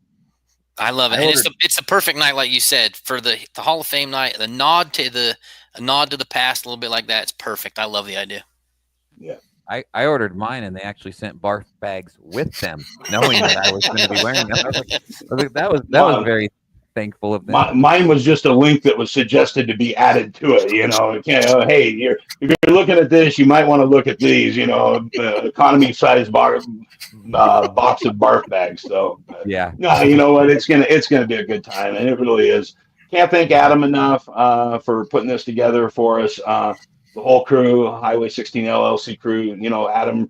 I love it. And it's the perfect night, like you said, for the Hall of Fame night, a nod to the past, a little bit like that. It's perfect. I love the idea. Yeah. I ordered mine, and they actually sent barf bags with them, knowing that I was going to be wearing them. I was like, that was very thankful of them. Mine was just a link that was suggested to be added to it. Hey, if you're looking at this, you might want to look at these. Economy size box of barf bags. So yeah, no, you know what? It's gonna be a good time, and it really is. Can't thank Adam enough for putting this together for us. The whole crew, Highway 16 LLC crew, Adam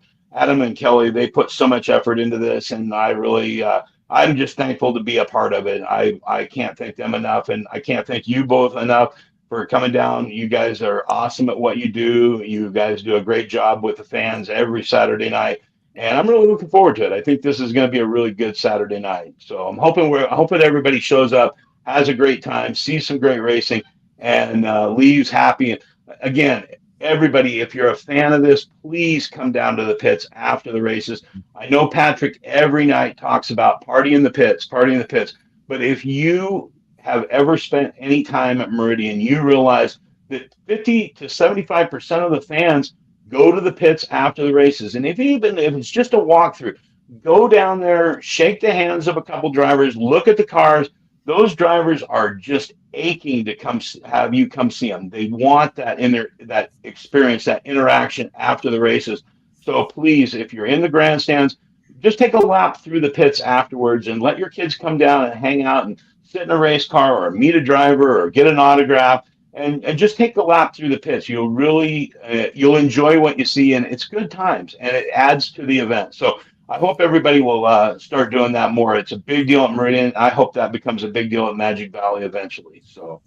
and Kelly, they put so much effort into this, and I really I'm just thankful to be a part of it. I can't thank them enough, and I can't thank you both enough for coming down. You guys are awesome at what you do. You guys do a great job with the fans every Saturday night, and I'm really looking forward to it. I think this is going to be a really good Saturday night. So I'm hoping everybody shows up, has a great time, sees some great racing, and leaves happy. And again, everybody, if you're a fan of this, please come down to the pits after the races. I know Patrick every night talks about party in the pits, party in the pits. But if you have ever spent any time at Meridian, you realize that 50 to 75% of the fans go to the pits after the races. And if it's just a walkthrough, go down there, shake the hands of a couple drivers, look at the cars. Those drivers are just aching to have you come see them. They want that experience, that interaction after the races. So please, if you're in the grandstands, just take a lap through the pits afterwards and let your kids come down and hang out and sit in a race car or meet a driver or get an autograph and just take a lap through the pits. You'll really you'll enjoy what you see, and it's good times and it adds to the event. So I hope everybody will start doing that more. It's a big deal at Meridian. I hope that becomes a big deal at Magic Valley eventually. So.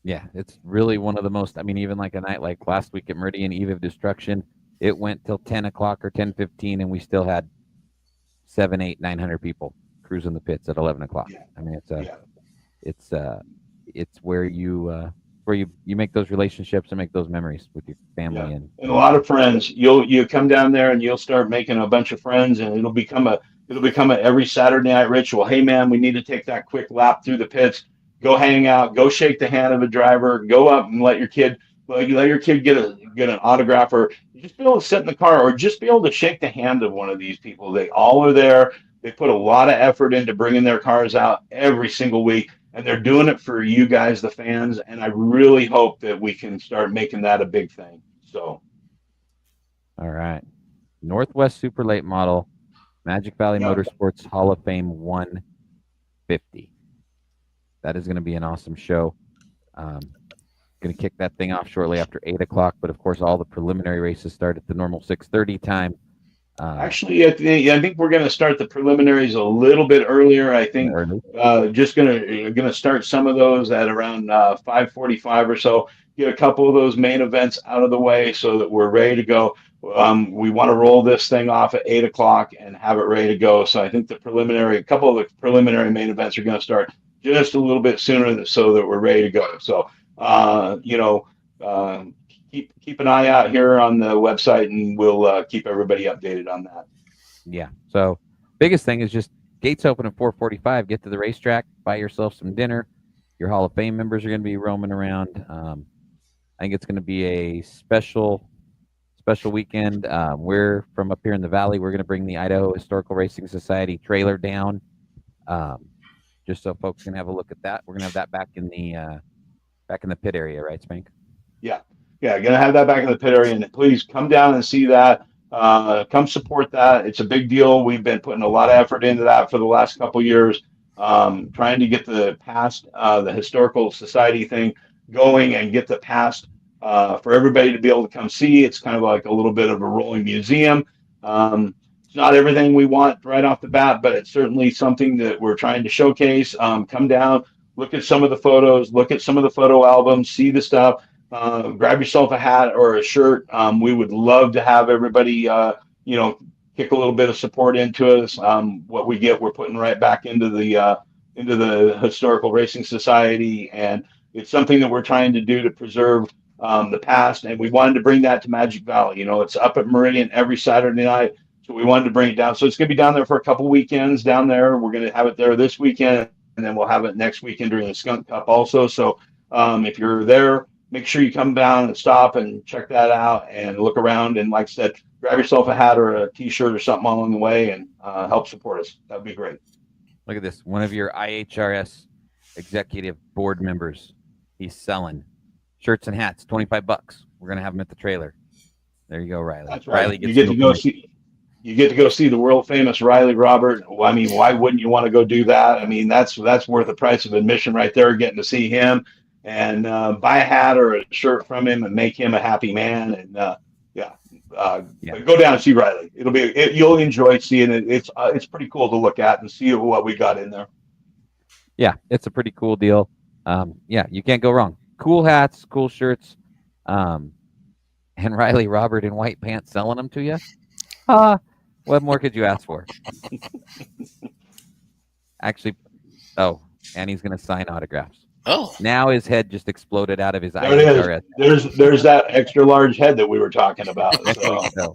Yeah, it's really one of the most. I mean, even like a night like last week at Meridian Eve of Destruction, it went till 10 o'clock or 10:15, and we still had 7, 8, 900 people cruising the pits at 11 o'clock. Yeah. I mean, Yeah. it's where you make those relationships and make those memories with your family and a lot of friends. You come down there and you'll start making a bunch of friends, and it'll become a every Saturday night ritual. Hey man, we need to take that quick lap through the pits. Go hang out. Go shake the hand of a driver. Go up and let your kid get an autograph, or just be able to sit in the car, or just be able to shake the hand of one of these people. They all are there. They put a lot of effort into bringing their cars out every single week, and they're doing it for you guys, the fans. And I really hope that we can start making that a big thing. So, all right, Northwest Super Late Model, Magic Valley Motorsports Hall of Fame 150. That is going to be an awesome show. Going to kick that thing off shortly after 8 o'clock, but of course, all the preliminary races start at the normal 6:30 time. Actually, I think we're going to start the preliminaries a little bit earlier. I think just going to start some of those at around 5:45 or so. Get a couple of those main events out of the way so that we're ready to go. We want to roll this thing off at 8 o'clock and have it ready to go. So I think a couple of the preliminary main events are going to start just a little bit sooner so that we're ready to go. So, keep an eye out here on the website, and we'll keep everybody updated on that. Yeah. So biggest thing is just gates open at 4:45. Get to the racetrack, buy yourself some dinner. Your Hall of Fame members are going to be roaming around. I think it's going to be a special weekend. We're from up here in the valley. We're going to bring the Idaho Historical Racing Society trailer down, just so folks can have a look at that. We're going to have that back in the pit area, right, Spank? Yeah, gonna have that back in the pit area, and please come down and see that. Come support that. It's a big deal. We've been putting a lot of effort into that for the last couple of years, trying to get the past, the historical society thing going, and get the past for everybody to be able to come see. It's kind of like a little bit of a rolling museum. It's not everything we want right off the bat, but it's certainly something that we're trying to showcase. Come down, look at some of the photos, look at some of the photo albums, see the stuff. Grab yourself a hat or a shirt. We would love to have everybody, kick a little bit of support into us. What we get, we're putting right back into the Historical Racing Society, and it's something that we're trying to do to preserve the past. And we wanted to bring that to Magic Valley. It's up at Meridian every Saturday night, so we wanted to bring it down. So it's going to be down there for a couple weekends down there. We're going to have it there this weekend, and then we'll have it next weekend during the Skunk Cup also. So if you're there, make sure you come down and stop and check that out and look around. And like I said, grab yourself a hat or a T-shirt or something along the way and help support us. That would be great. Look at this. One of your IHRS executive board members, he's selling shirts and hats, $25. We're going to have him at the trailer. There you go, Riley. That's right. Riley gets you get to go see the world famous Riley Robert. I mean, why wouldn't you want to go do that? I mean, that's worth the price of admission right there, getting to see him and buy a hat or a shirt from him and make him a happy man. And go down and see Riley. You'll enjoy seeing it. It's pretty cool to look at and see what we got in there. Yeah, it's a pretty cool deal. Yeah, you can't go wrong. Cool hats, cool shirts, and Riley Robert in white pants selling them to you. What more could you ask for? Actually, and he's going to sign autographs. Oh, now his head just exploded out of his There it is. There's that extra large head that we were talking about. So,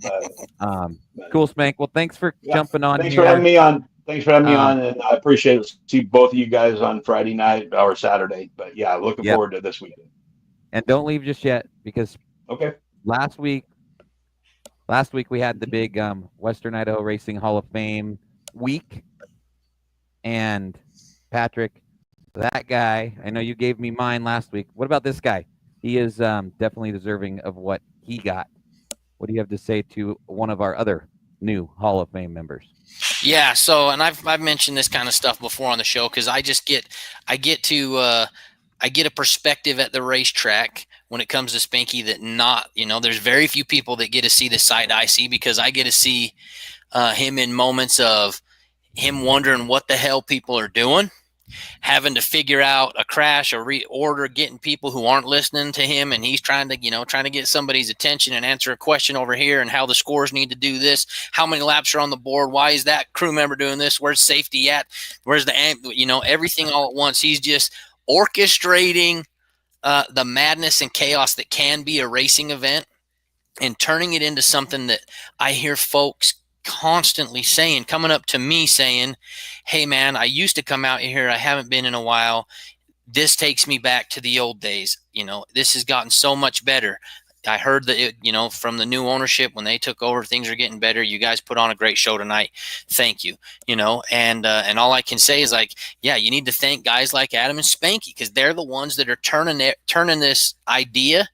cool, Spank. Well, thanks for jumping on. Thanks for having me on. Thanks for having me on, and I appreciate it. See both of you guys on Friday night or Saturday. But yeah, looking forward to this weekend. And don't leave just yet, because okay. Last week we had the big Western Idaho Racing Hall of Fame week, and Patrick, that guy, I know you gave me mine last week. What about this guy? He is definitely deserving of what he got. What do you have to say to one of our other new Hall of Fame members? Yeah, so, and I've mentioned this kind of stuff before on the show, because I get a perspective at the racetrack when it comes to Spanky that there's very few people that get to see the side I see, because I get to see him in moments of him wondering what the hell people are doing, having to figure out a crash, a reorder, getting people who aren't listening to him, and he's trying to get somebody's attention and answer a question over here, and how the scores need to do this, how many laps are on the board, why is that crew member doing this, where's safety at, where's the everything all at once. He's just orchestrating the madness and chaos that can be a racing event, and turning it into something that I hear folks constantly coming up to me saying, hey man, I used to come out here, I haven't been in a while, this takes me back to the old days, this has gotten so much better. I heard that from the new ownership, when they took over, things are getting better. You guys put on a great show tonight, thank you. And all I can say is, you need to thank guys like Adam and Spanky, because they're the ones that are turning this idea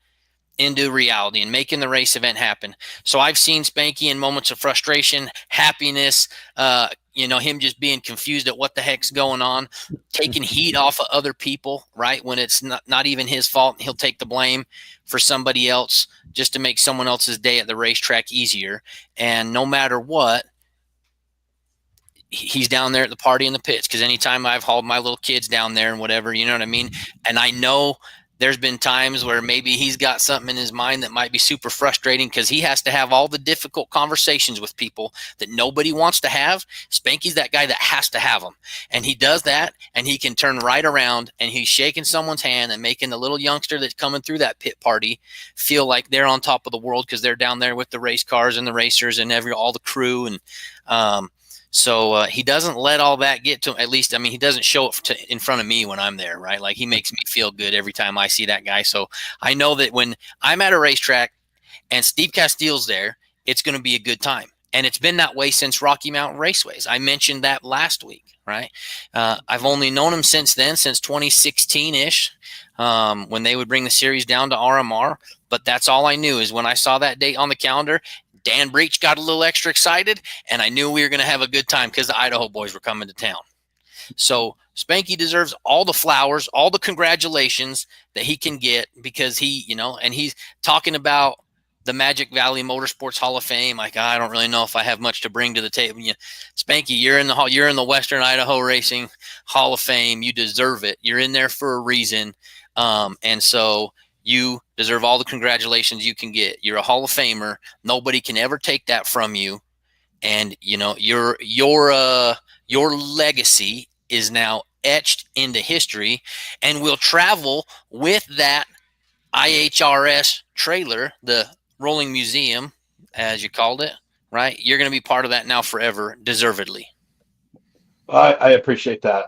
into reality and making the race event happen. So I've seen Spanky in moments of frustration, happiness, him just being confused at what the heck's going on, taking heat off of other people, right? When it's not even his fault, he'll take the blame for somebody else just to make someone else's day at the racetrack easier. And no matter what, he's down there at the party in the pits, because anytime I've hauled my little kids down there and whatever, you know what I mean? And I know there's been times where maybe he's got something in his mind that might be super frustrating, because he has to have all the difficult conversations with people that nobody wants to have. Spanky's that guy that has to have them. And he does that, and he can turn right around, and he's shaking someone's hand and making the little youngster that's coming through that pit party feel like they're on top of the world, because they're down there with the race cars and the racers and all the crew. And so he doesn't let all that get to him. At least, he doesn't show it in front of me when I'm there, right? Like, he makes me feel good every time I see that guy. So I know that when I'm at a racetrack and Steve Castile's there, it's going to be a good time. And it's been that way since Rocky Mountain Raceways. I mentioned that last week, right? I've only known him since then, since 2016-ish, when they would bring the series down to RMR. But that's all I knew, is when I saw that date on the calendar, Dan Breach got a little extra excited, and I knew we were going to have a good time, because the Idaho boys were coming to town. So Spanky deserves all the flowers, all the congratulations that he can get, because and he's talking about the Magic Valley Motorsports Hall of Fame. Like, I don't really know if I have much to bring to the table. Spanky, you're in the Western Idaho Racing Hall of Fame. You deserve it. You're in there for a reason. And so you deserve all the congratulations you can get. You're a Hall of Famer. Nobody can ever take that from you. And your legacy is now etched into history, and will travel with that IHRS trailer, the rolling museum, as you called it, right? You're going to be part of that now forever, deservedly. I appreciate that.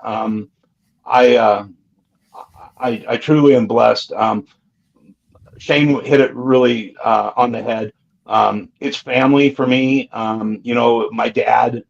I truly am blessed. Shane hit it really on the head. It's family for me. My dad,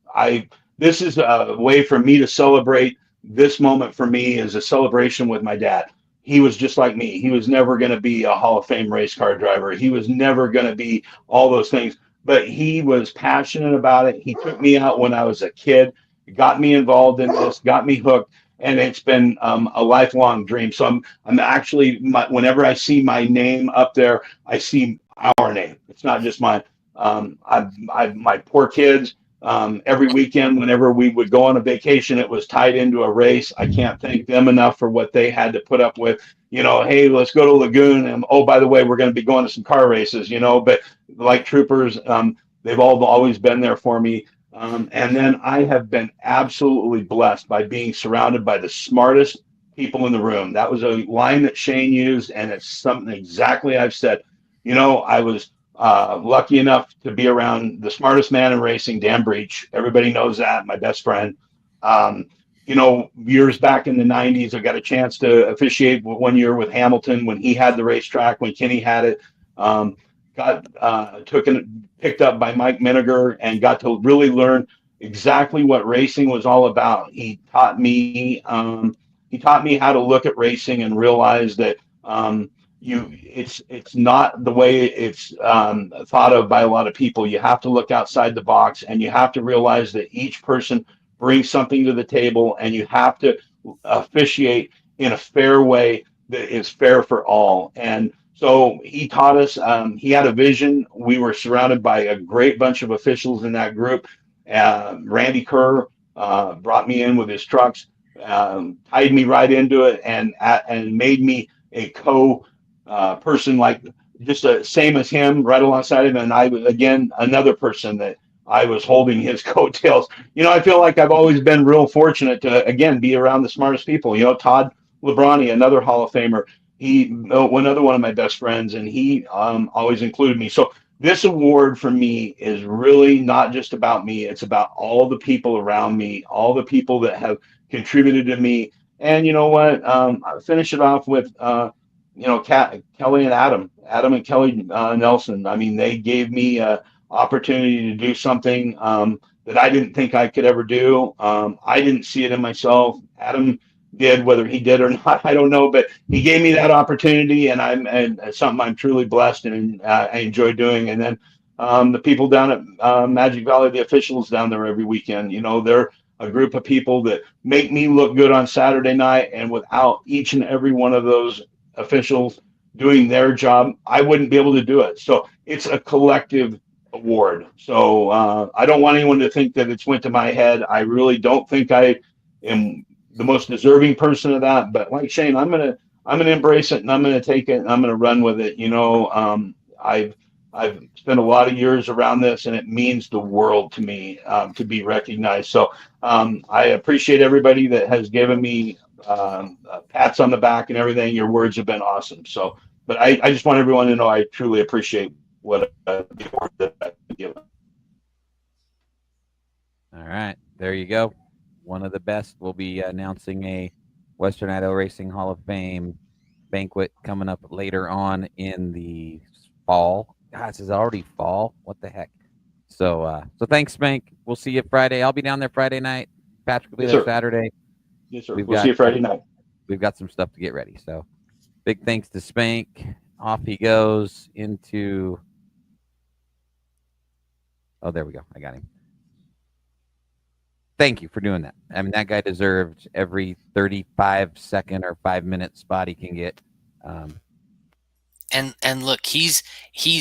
this is a way for me to celebrate. This moment for me is a celebration with my dad. He was just like me. He was never going to be a Hall of Fame race car driver. He was never going to be all those things, but he was passionate about it. He took me out when I was a kid, got me involved in this, got me hooked. And it's been a lifelong dream. So I'm actually, whenever I see my name up there, I see our name. It's not just mine. My poor kids, every weekend, whenever we would go on a vacation, it was tied into a race. I can't thank them enough for what they had to put up with. Hey, let's go to Lagoon. And oh, by the way, we're going to be going to some car races, but like troopers, they've all always been there for me. And then I have been absolutely blessed by being surrounded by the smartest people in the room. That was a line that Shane used, and it's something exactly I've said. I was lucky enough to be around the smartest man in racing, Dan Breach. Everybody knows that, my best friend. Years back in the 90s, I got a chance to officiate 1 year with Hamilton when he had the racetrack, when Kenny had it. Picked up by Mike Miniger and got to really learn exactly what racing was all about. He taught me how to look at racing and realize that it's not the way it's thought of by a lot of people. You have to look outside the box, and you have to realize that each person brings something to the table, and you have to officiate in a fair way that is fair for all. And so he taught us. He had a vision. We were surrounded by a great bunch of officials in that group. Randy Kerr brought me in with his trucks, tied me right into it, and made me a person, like just the same as him, right alongside him. And I was, again, another person that I was holding his coattails. I feel like I've always been real fortunate to, again, be around the smartest people. Todd Lebrani, another Hall of Famer, another one of my best friends, and he always included me. So this award for me is really not just about me. It's about all the people around me, all the people that have contributed to me. And you know what? I'll finish it off with, Kelly and Adam and Kelly Nelson. I mean, they gave me an opportunity to do something that I didn't think I could ever do. I didn't see it in myself. Adam did, whether he did or not, I don't know, but he gave me that opportunity, and it's something I'm truly blessed and I enjoy doing. And then the people down at Magic Valley, the officials down there every weekend, they're a group of people that make me look good on Saturday night. And without each and every one of those officials doing their job, I wouldn't be able to do it. So it's a collective award. So I don't want anyone to think that it's went to my head. I really don't think I am the most deserving person of that, but like Shane, I'm gonna embrace it, and I'm gonna take it, and I'm gonna run with it. I've spent a lot of years around this, and it means the world to me to be recognized. So I appreciate everybody that has given me pats on the back and everything. Your words have been awesome. So, but I just want everyone to know I truly appreciate what the award that I've been given. All right, there you go. One of the best. We'll be announcing a Western Idaho Racing Hall of Fame banquet coming up later on in the fall. God, this is already fall. What the heck? So thanks, Spank. We'll see you Friday. I'll be down there Friday night. Patrick will be there Saturday. Yes, sir. We'll see you Friday night. We've got some stuff to get ready. So big thanks to Spank. Off he goes into. Oh, there we go. I got him. Thank you for doing that. I mean, that guy deserved every 35-second or 5-minute spot he can get. And look, he's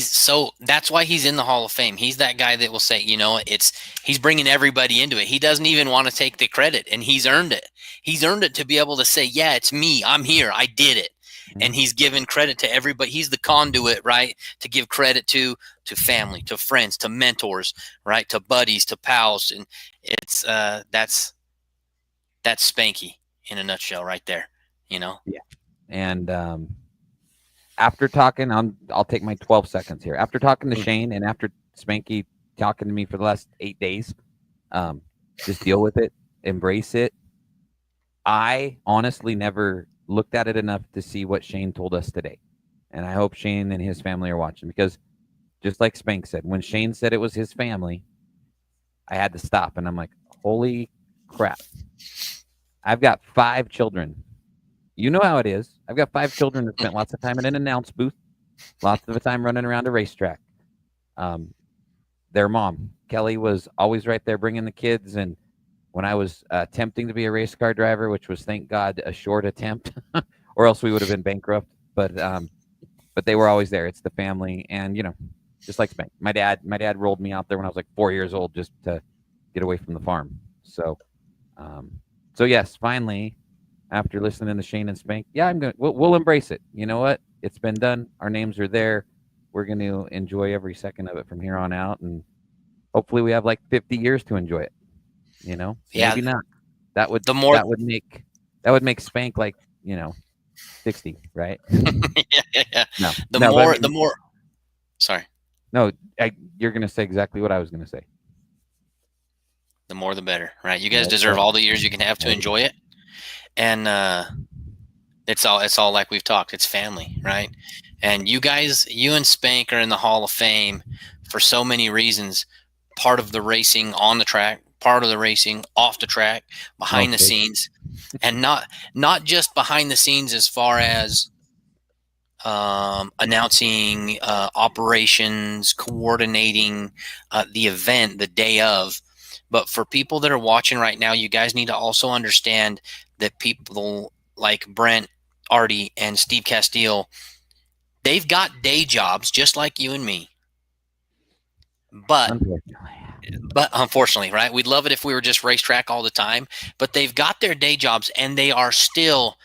so that's why he's in the Hall of Fame. He's that guy that will say, he's bringing everybody into it. He doesn't even want to take the credit, and he's earned it. He's earned it to be able to say, yeah, it's me. I'm here. I did it. And he's given credit to everybody. He's the conduit, right, to give credit to family, to friends, to mentors, right, to buddies, to pals. And it's that's Spanky in a nutshell right there, Yeah. And after talking, I'll take my 12 seconds here. After talking to Shane and after Spanky talking to me for the last 8 days, just deal with it, embrace it. I honestly never looked at it enough to see what Shane told us today. And I hope Shane and his family are watching, because just like Spank said, when Shane said it was his family, I had to stop. And I'm like, holy crap. I've got 5 children. You know how it is. I've got 5 children that spent lots of time in an announce booth, lots of the time running around a racetrack. Their mom, Kelly, was always right there bringing the kids. And when I was attempting to be a race car driver, which was, thank God, a short attempt, or else we would have been bankrupt. But they were always there. It's the family. And, just like Spank. My dad rolled me out there when I was like 4 years old just to get away from the farm. So, so yes, finally, after listening to Shane and Spank, yeah, we'll embrace it. You know what? It's been done. Our names are there. We're going to enjoy every second of it from here on out, and hopefully we have like 50 years to enjoy it. You know, Yeah. maybe not. That would The more that would make Spank like 60, right? yeah. No, The no, more I mean, the more. Sorry. no. You're going to say exactly what I was going to say. The more the better, right? You guys That's deserve right. all the years you can have to enjoy it, and it's all like we've talked. It's family, right? And you guys, you and Spank are in the Hall of Fame for so many reasons. Part of the racing on the track, part of the racing off the track, behind the Okay. scenes, and not just behind the scenes as far as announcing operations, coordinating the event the day of. But for people that are watching right now, you guys need to also understand that people like Brent, Artie, and Steve Castile, they've got day jobs just like you and me. But unfortunately, right? We'd love it if we were just racetrack all the time. But they've got their day jobs, and they are still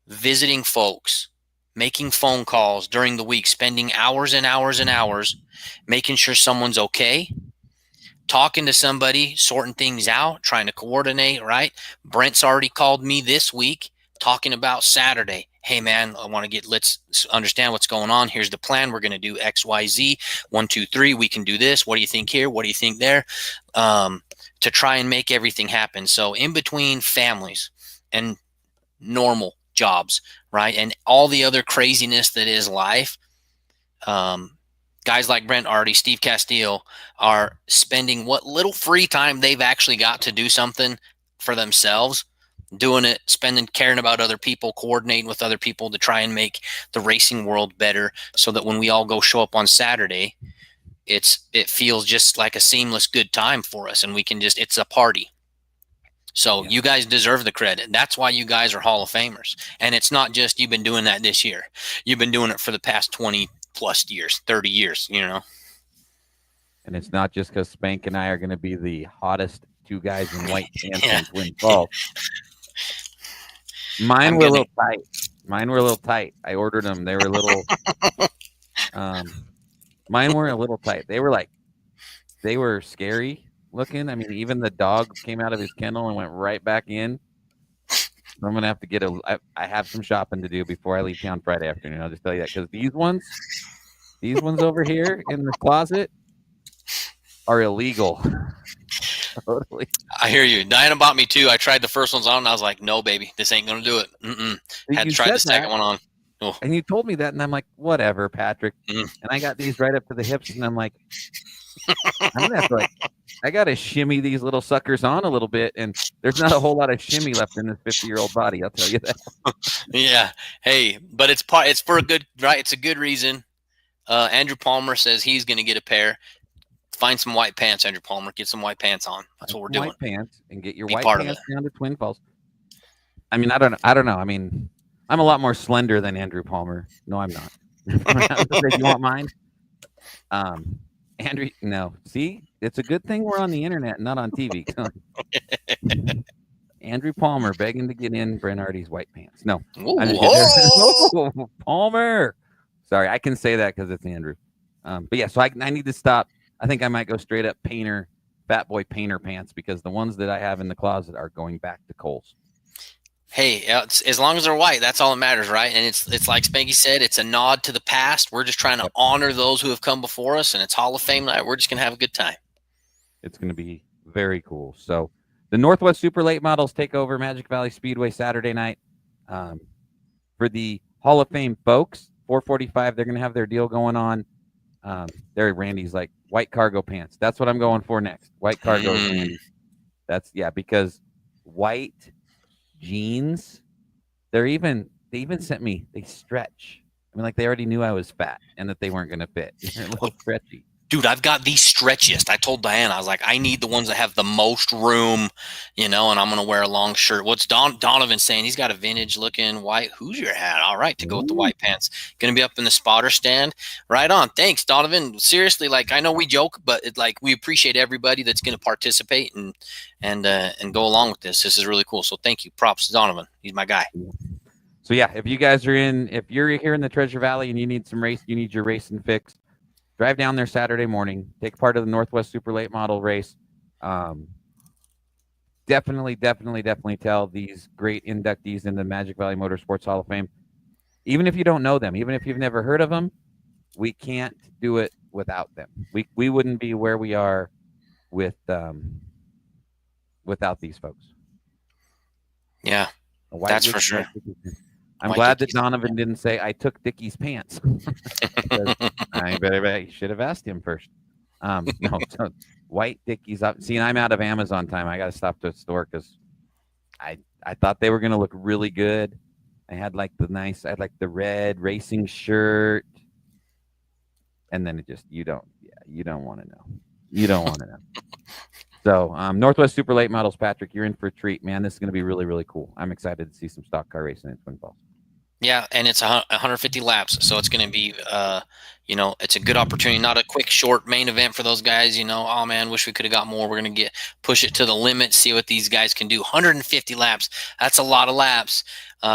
visiting folks, making phone calls during the week, spending hours and hours and hours, making sure someone's okay, talking to somebody, sorting things out, trying to coordinate, right? Brent's already called me this week talking about Saturday. Hey man, let's understand what's going on. Here's the plan. We're going to do X, Y, Z, 1, 2, 3. We can do this. What do you think here? What do you think there? To try and make everything happen. So in between families and normal jobs, right? And all the other craziness that is life, guys like Brent Artie, Steve Castile are spending what little free time they've actually got to do something for themselves, doing it, caring about other people, coordinating with other people to try and make the racing world better, so that when we all go show up on Saturday, it feels just like a seamless good time for us, and we can it's a party. So you guys deserve the credit. That's why you guys are Hall of Famers. And it's not just you've been doing that this year. You've been doing it for the past 20 plus years, 30 years, And it's not just because Spank and I are going to be the hottest two guys in white pants in Twin Falls. Mine were a little tight. I ordered them. They were a little. Mine were a little tight. They were scary looking. I mean, even the dog came out of his kennel and went right back in. I'm gonna have to I have some shopping to do before I leave town Friday afternoon. I'll just tell you that, because these ones over here in the closet are illegal. Totally. I hear you. Diana bought me too. I tried the first ones on, and I was like, "No, baby, this ain't gonna do it." Had to try the second one on. Oh. And you told me that, and I'm like, "Whatever, Patrick." And I got these right up to the hips, and I'm like, "I'm gonna have to I gotta shimmy these little suckers on a little bit." And there's not a whole lot of shimmy left in this 50-year-old body. I'll tell you that. Yeah. Hey, but it's for a good, right? It's a good reason. Andrew Palmer says he's gonna get a pair. Find some white pants, Andrew Palmer. Get some white pants on. That's what we're doing. White pants, and get your Be white part pants of it. down to Twin Falls. I mean, I don't know. I mean, I'm a lot more slender than Andrew Palmer. No, I'm not. Do you want mine? Andrew, no. See, it's a good thing we're on the internet, not on TV. Andrew Palmer begging to get in Brent Artie's white pants. No, Palmer. Sorry, I can say that because it's Andrew. But yeah, so I need to stop. I think I might go straight up Fat Boy Painter pants, because the ones that I have in the closet are going back to Kohl's. Hey, as long as they're white, that's all that matters, right? And it's like Spanky said, it's a nod to the past. We're just trying to honor those who have come before us, and it's Hall of Fame night. We're just gonna have a good time. It's gonna be very cool. So the Northwest Super Late Models take over Magic Valley Speedway Saturday night. For the Hall of Fame folks, 445, they're gonna have their deal going on. There, Randy's like, white cargo pants. That's what I'm going for next. White cargo, Randy. That's because white jeans, they even sent me, they stretch. I mean, like, they already knew I was fat and that they weren't going to fit. They're a little stretchy. dude, I've got the stretchiest. I told Diana, I was like, I need the ones that have the most room, and I'm going to wear a long shirt. What's Donovan saying? He's got a vintage looking white Hoosier hat. All right, to go with the white pants. Going to be up in the spotter stand. Right on. Thanks, Donovan. Seriously, like, I know we joke, but we appreciate everybody that's going to participate and go along with this. This is really cool. So thank you. Props to Donovan. He's my guy. So yeah, if you're here in the Treasure Valley and you need your racing fix, drive down there Saturday morning, take part of the Northwest Super Late Model race. Definitely tell these great inductees in the Magic Valley Motorsports Hall of Fame, even if you don't know them, even if you've never heard of them, we can't do it without them. We wouldn't be where we are without these folks. Yeah, that's for sure. I'm glad that Donovan didn't say I took Dickie's pants. I should have asked him first. No, so white Dickies up. See, I'm out of Amazon time. I got to stop to a store because I thought they were going to look really good. I had the red racing shirt, and then you don't want to know. You don't want to know. So Northwest Super Late Models, Patrick, you're in for a treat, man. This is going to be really, really cool. I'm excited to see some stock car racing in Twin Falls. Yeah, and it's 150 laps, so it's going to be, it's a good opportunity. Not a quick, short main event for those guys. Oh man, wish we could have got more. We're going to push it to the limit, see what these guys can do. 150 laps, that's a lot of laps.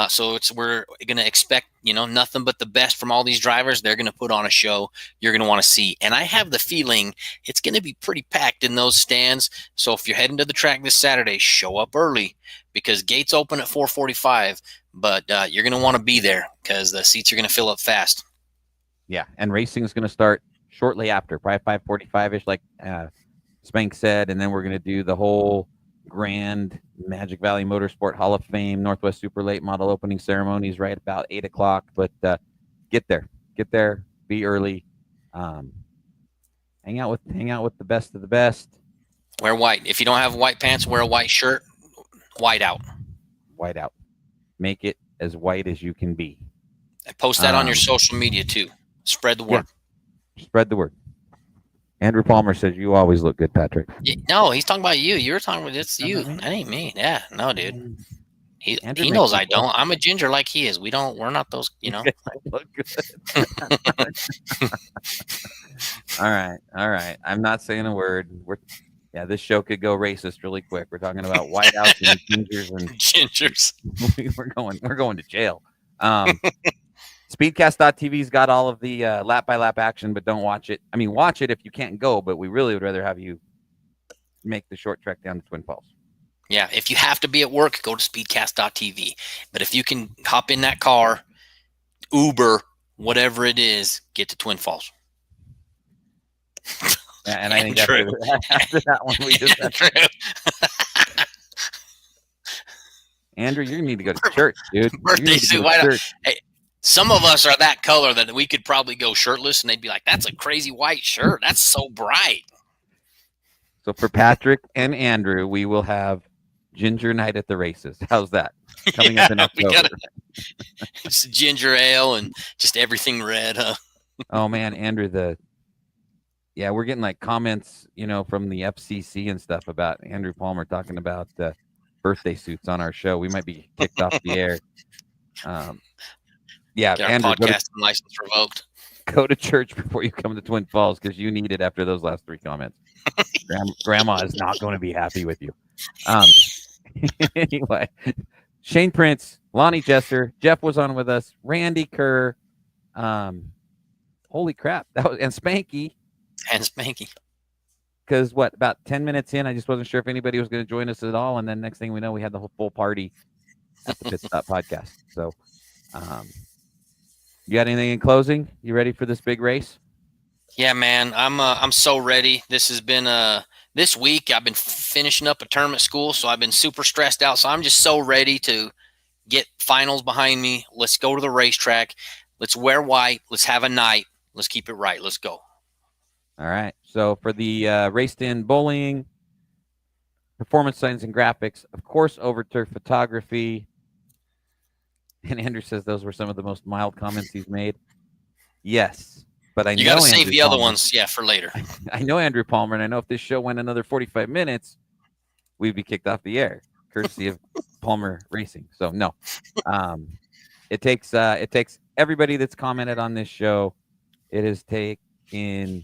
So we're going to expect, nothing but the best from all these drivers. They're going to put on a show you're going to want to see. And I have the feeling it's going to be pretty packed in those stands. So if you're heading to the track this Saturday, show up early because gates open at 4:45. But you're going to want to be there because the seats are going to fill up fast. Yeah, and racing is going to start shortly after, probably 5:45-ish, like Spank said, and then we're going to do the whole grand Magic Valley Motorsport Hall of Fame Northwest Super Late Model opening ceremonies right about 8 o'clock. But get there, be early, hang out with the best of the best. Wear white. If you don't have white pants, wear a white shirt. White out. Make it as white as you can be. And post that on your social media too. Spread the word. Yeah. Spread the word. Andrew Palmer says you always look good, Patrick. Yeah, no, he's talking about you. You're talking about it's you. That ain't me. Yeah, no, dude. He knows I don't. I'm a ginger like he is. We're not those. Look good. All right. I'm not saying a word. This show could go racist really quick. We're talking about whiteouts and gingers. We're going to jail. Speedcast.tv's got all of the lap by lap action, but don't watch it. I mean, watch it if you can't go, but we really would rather have you make the short trek down to Twin Falls. Yeah, if you have to be at work, go to speedcast.tv. But if you can hop in that car, Uber, whatever it is, get to Twin Falls. Yeah, and I think after that one, we just Andrew, you need to go to church, dude. Birthday suit. Hey, some of us are that color that we could probably go shirtless, and they'd be like, "That's a crazy white shirt. That's so bright." So for Patrick and Andrew, we will have ginger night at the races. How's that? Coming up in October. It's ginger ale and just everything red, huh? Oh man, Andrew, we're getting like comments, from the FCC and stuff about Andrew Palmer talking about birthday suits on our show. We might be kicked off the air. Get our Andrew, podcast license revoked. Go to church before you come to Twin Falls because you need it after those last 3 comments. Grandma is not going to be happy with you. Anyway, Shane Prince, Lonnie Jesser, Jeff was on with us, Randy Kerr. Holy crap. And Spanky. Because about 10 minutes in, I just wasn't sure if anybody was going to join us at all. And then next thing we know, we had the whole full party at the Pit Stop podcast. So, you got anything in closing? You ready for this big race? Yeah, man, I'm so ready. This has been this week. I've been finishing up a term at school, so I've been super stressed out. So I'm just so ready to get finals behind me. Let's go to the racetrack. Let's wear white. Let's have a night. Let's keep it right. Let's go. All right. So for the raced in bowling, performance signs and graphics, of course, Overturf photography. And Andrew says those were some of the most mild comments he's made. Yes. But I You know got to save Andrew the other Palmer. ones, yeah, for later. I know Andrew Palmer, and I know if this show went another 45 minutes, we'd be kicked off the air, courtesy of Palmer Racing. So no, it takes everybody that's commented on this show. It has taken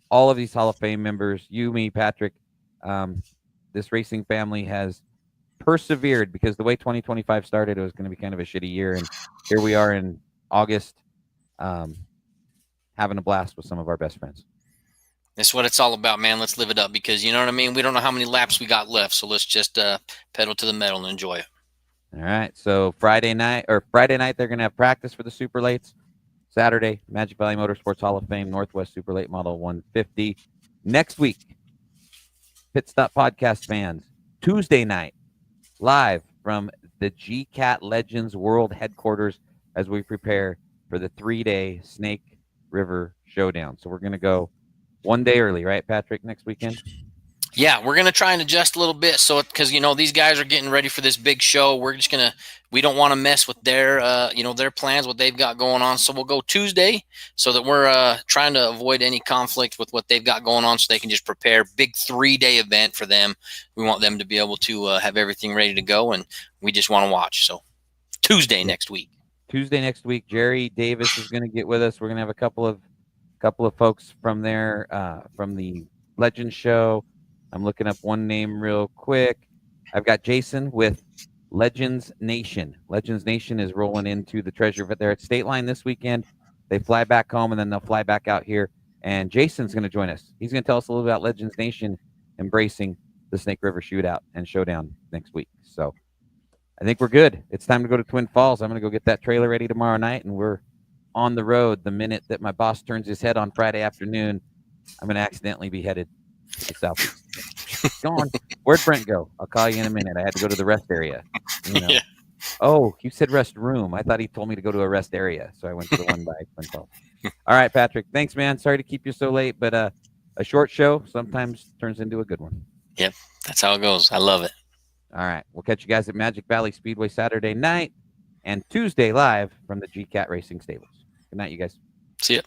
all of these Hall of Fame members, you, me, Patrick. This racing family has persevered because the way 2025 started, it was going to be kind of a shitty year, and here we are in August, having a blast with some of our best friends. That's what it's all about, man. Let's live it up because, you know what I mean? We don't know how many laps we got left, so let's just pedal to the metal and enjoy it. All right. So Friday night, they're going to have practice for the Super Lates. Saturday, Magic Valley Motorsports Hall of Fame, Northwest Super Late Model 150. Next week, Pit Stop Podcast fans, Tuesday night, live from the GCAT Legends World Headquarters as we prepare for the 3-day Snake River Showdown. So we're going to go one day early, right, Patrick, next weekend? Yeah, we're going to try and adjust a little bit. So, because, you know, these guys are getting ready for this big show. We're just going to, we don't want to mess with their, their plans, what they've got going on. So we'll go Tuesday so that we're trying to avoid any conflict with what they've got going on so they can just prepare. Big 3-day event for them. We want them to be able to have everything ready to go, and we just want to watch. So Tuesday next week. Tuesday next week, Jerry Davis is going to get with us. We're going to have a couple of folks from there, from the Legends show. I'm looking up one name real quick. I've got Jason with Legends Nation. Legends Nation is rolling into the treasure, but they're at State Line this weekend. They fly back home, and then they'll fly back out here. And Jason's going to join us. He's going to tell us a little about Legends Nation embracing the Snake River Shootout and Showdown next week. So I think we're good. It's time to go to Twin Falls. I'm going to go get that trailer ready tomorrow night, and we're on the road. The minute that my boss turns his head on Friday afternoon, I'm going to accidentally be headed to the southeast. Gone. Where'd Brent go? I'll call you in a minute. I had to go to the rest area. You know. Yeah. Oh, you said rest room. I thought he told me to go to a rest area, so I went to the one by Twin Falls. All right, Patrick. Thanks, man. Sorry to keep you so late, but a short show sometimes turns into a good one. Yep, that's how it goes. I love it. All right. We'll catch you guys at Magic Valley Speedway Saturday night and Tuesday live from the GCAT Racing Stables. Good night, you guys. See ya.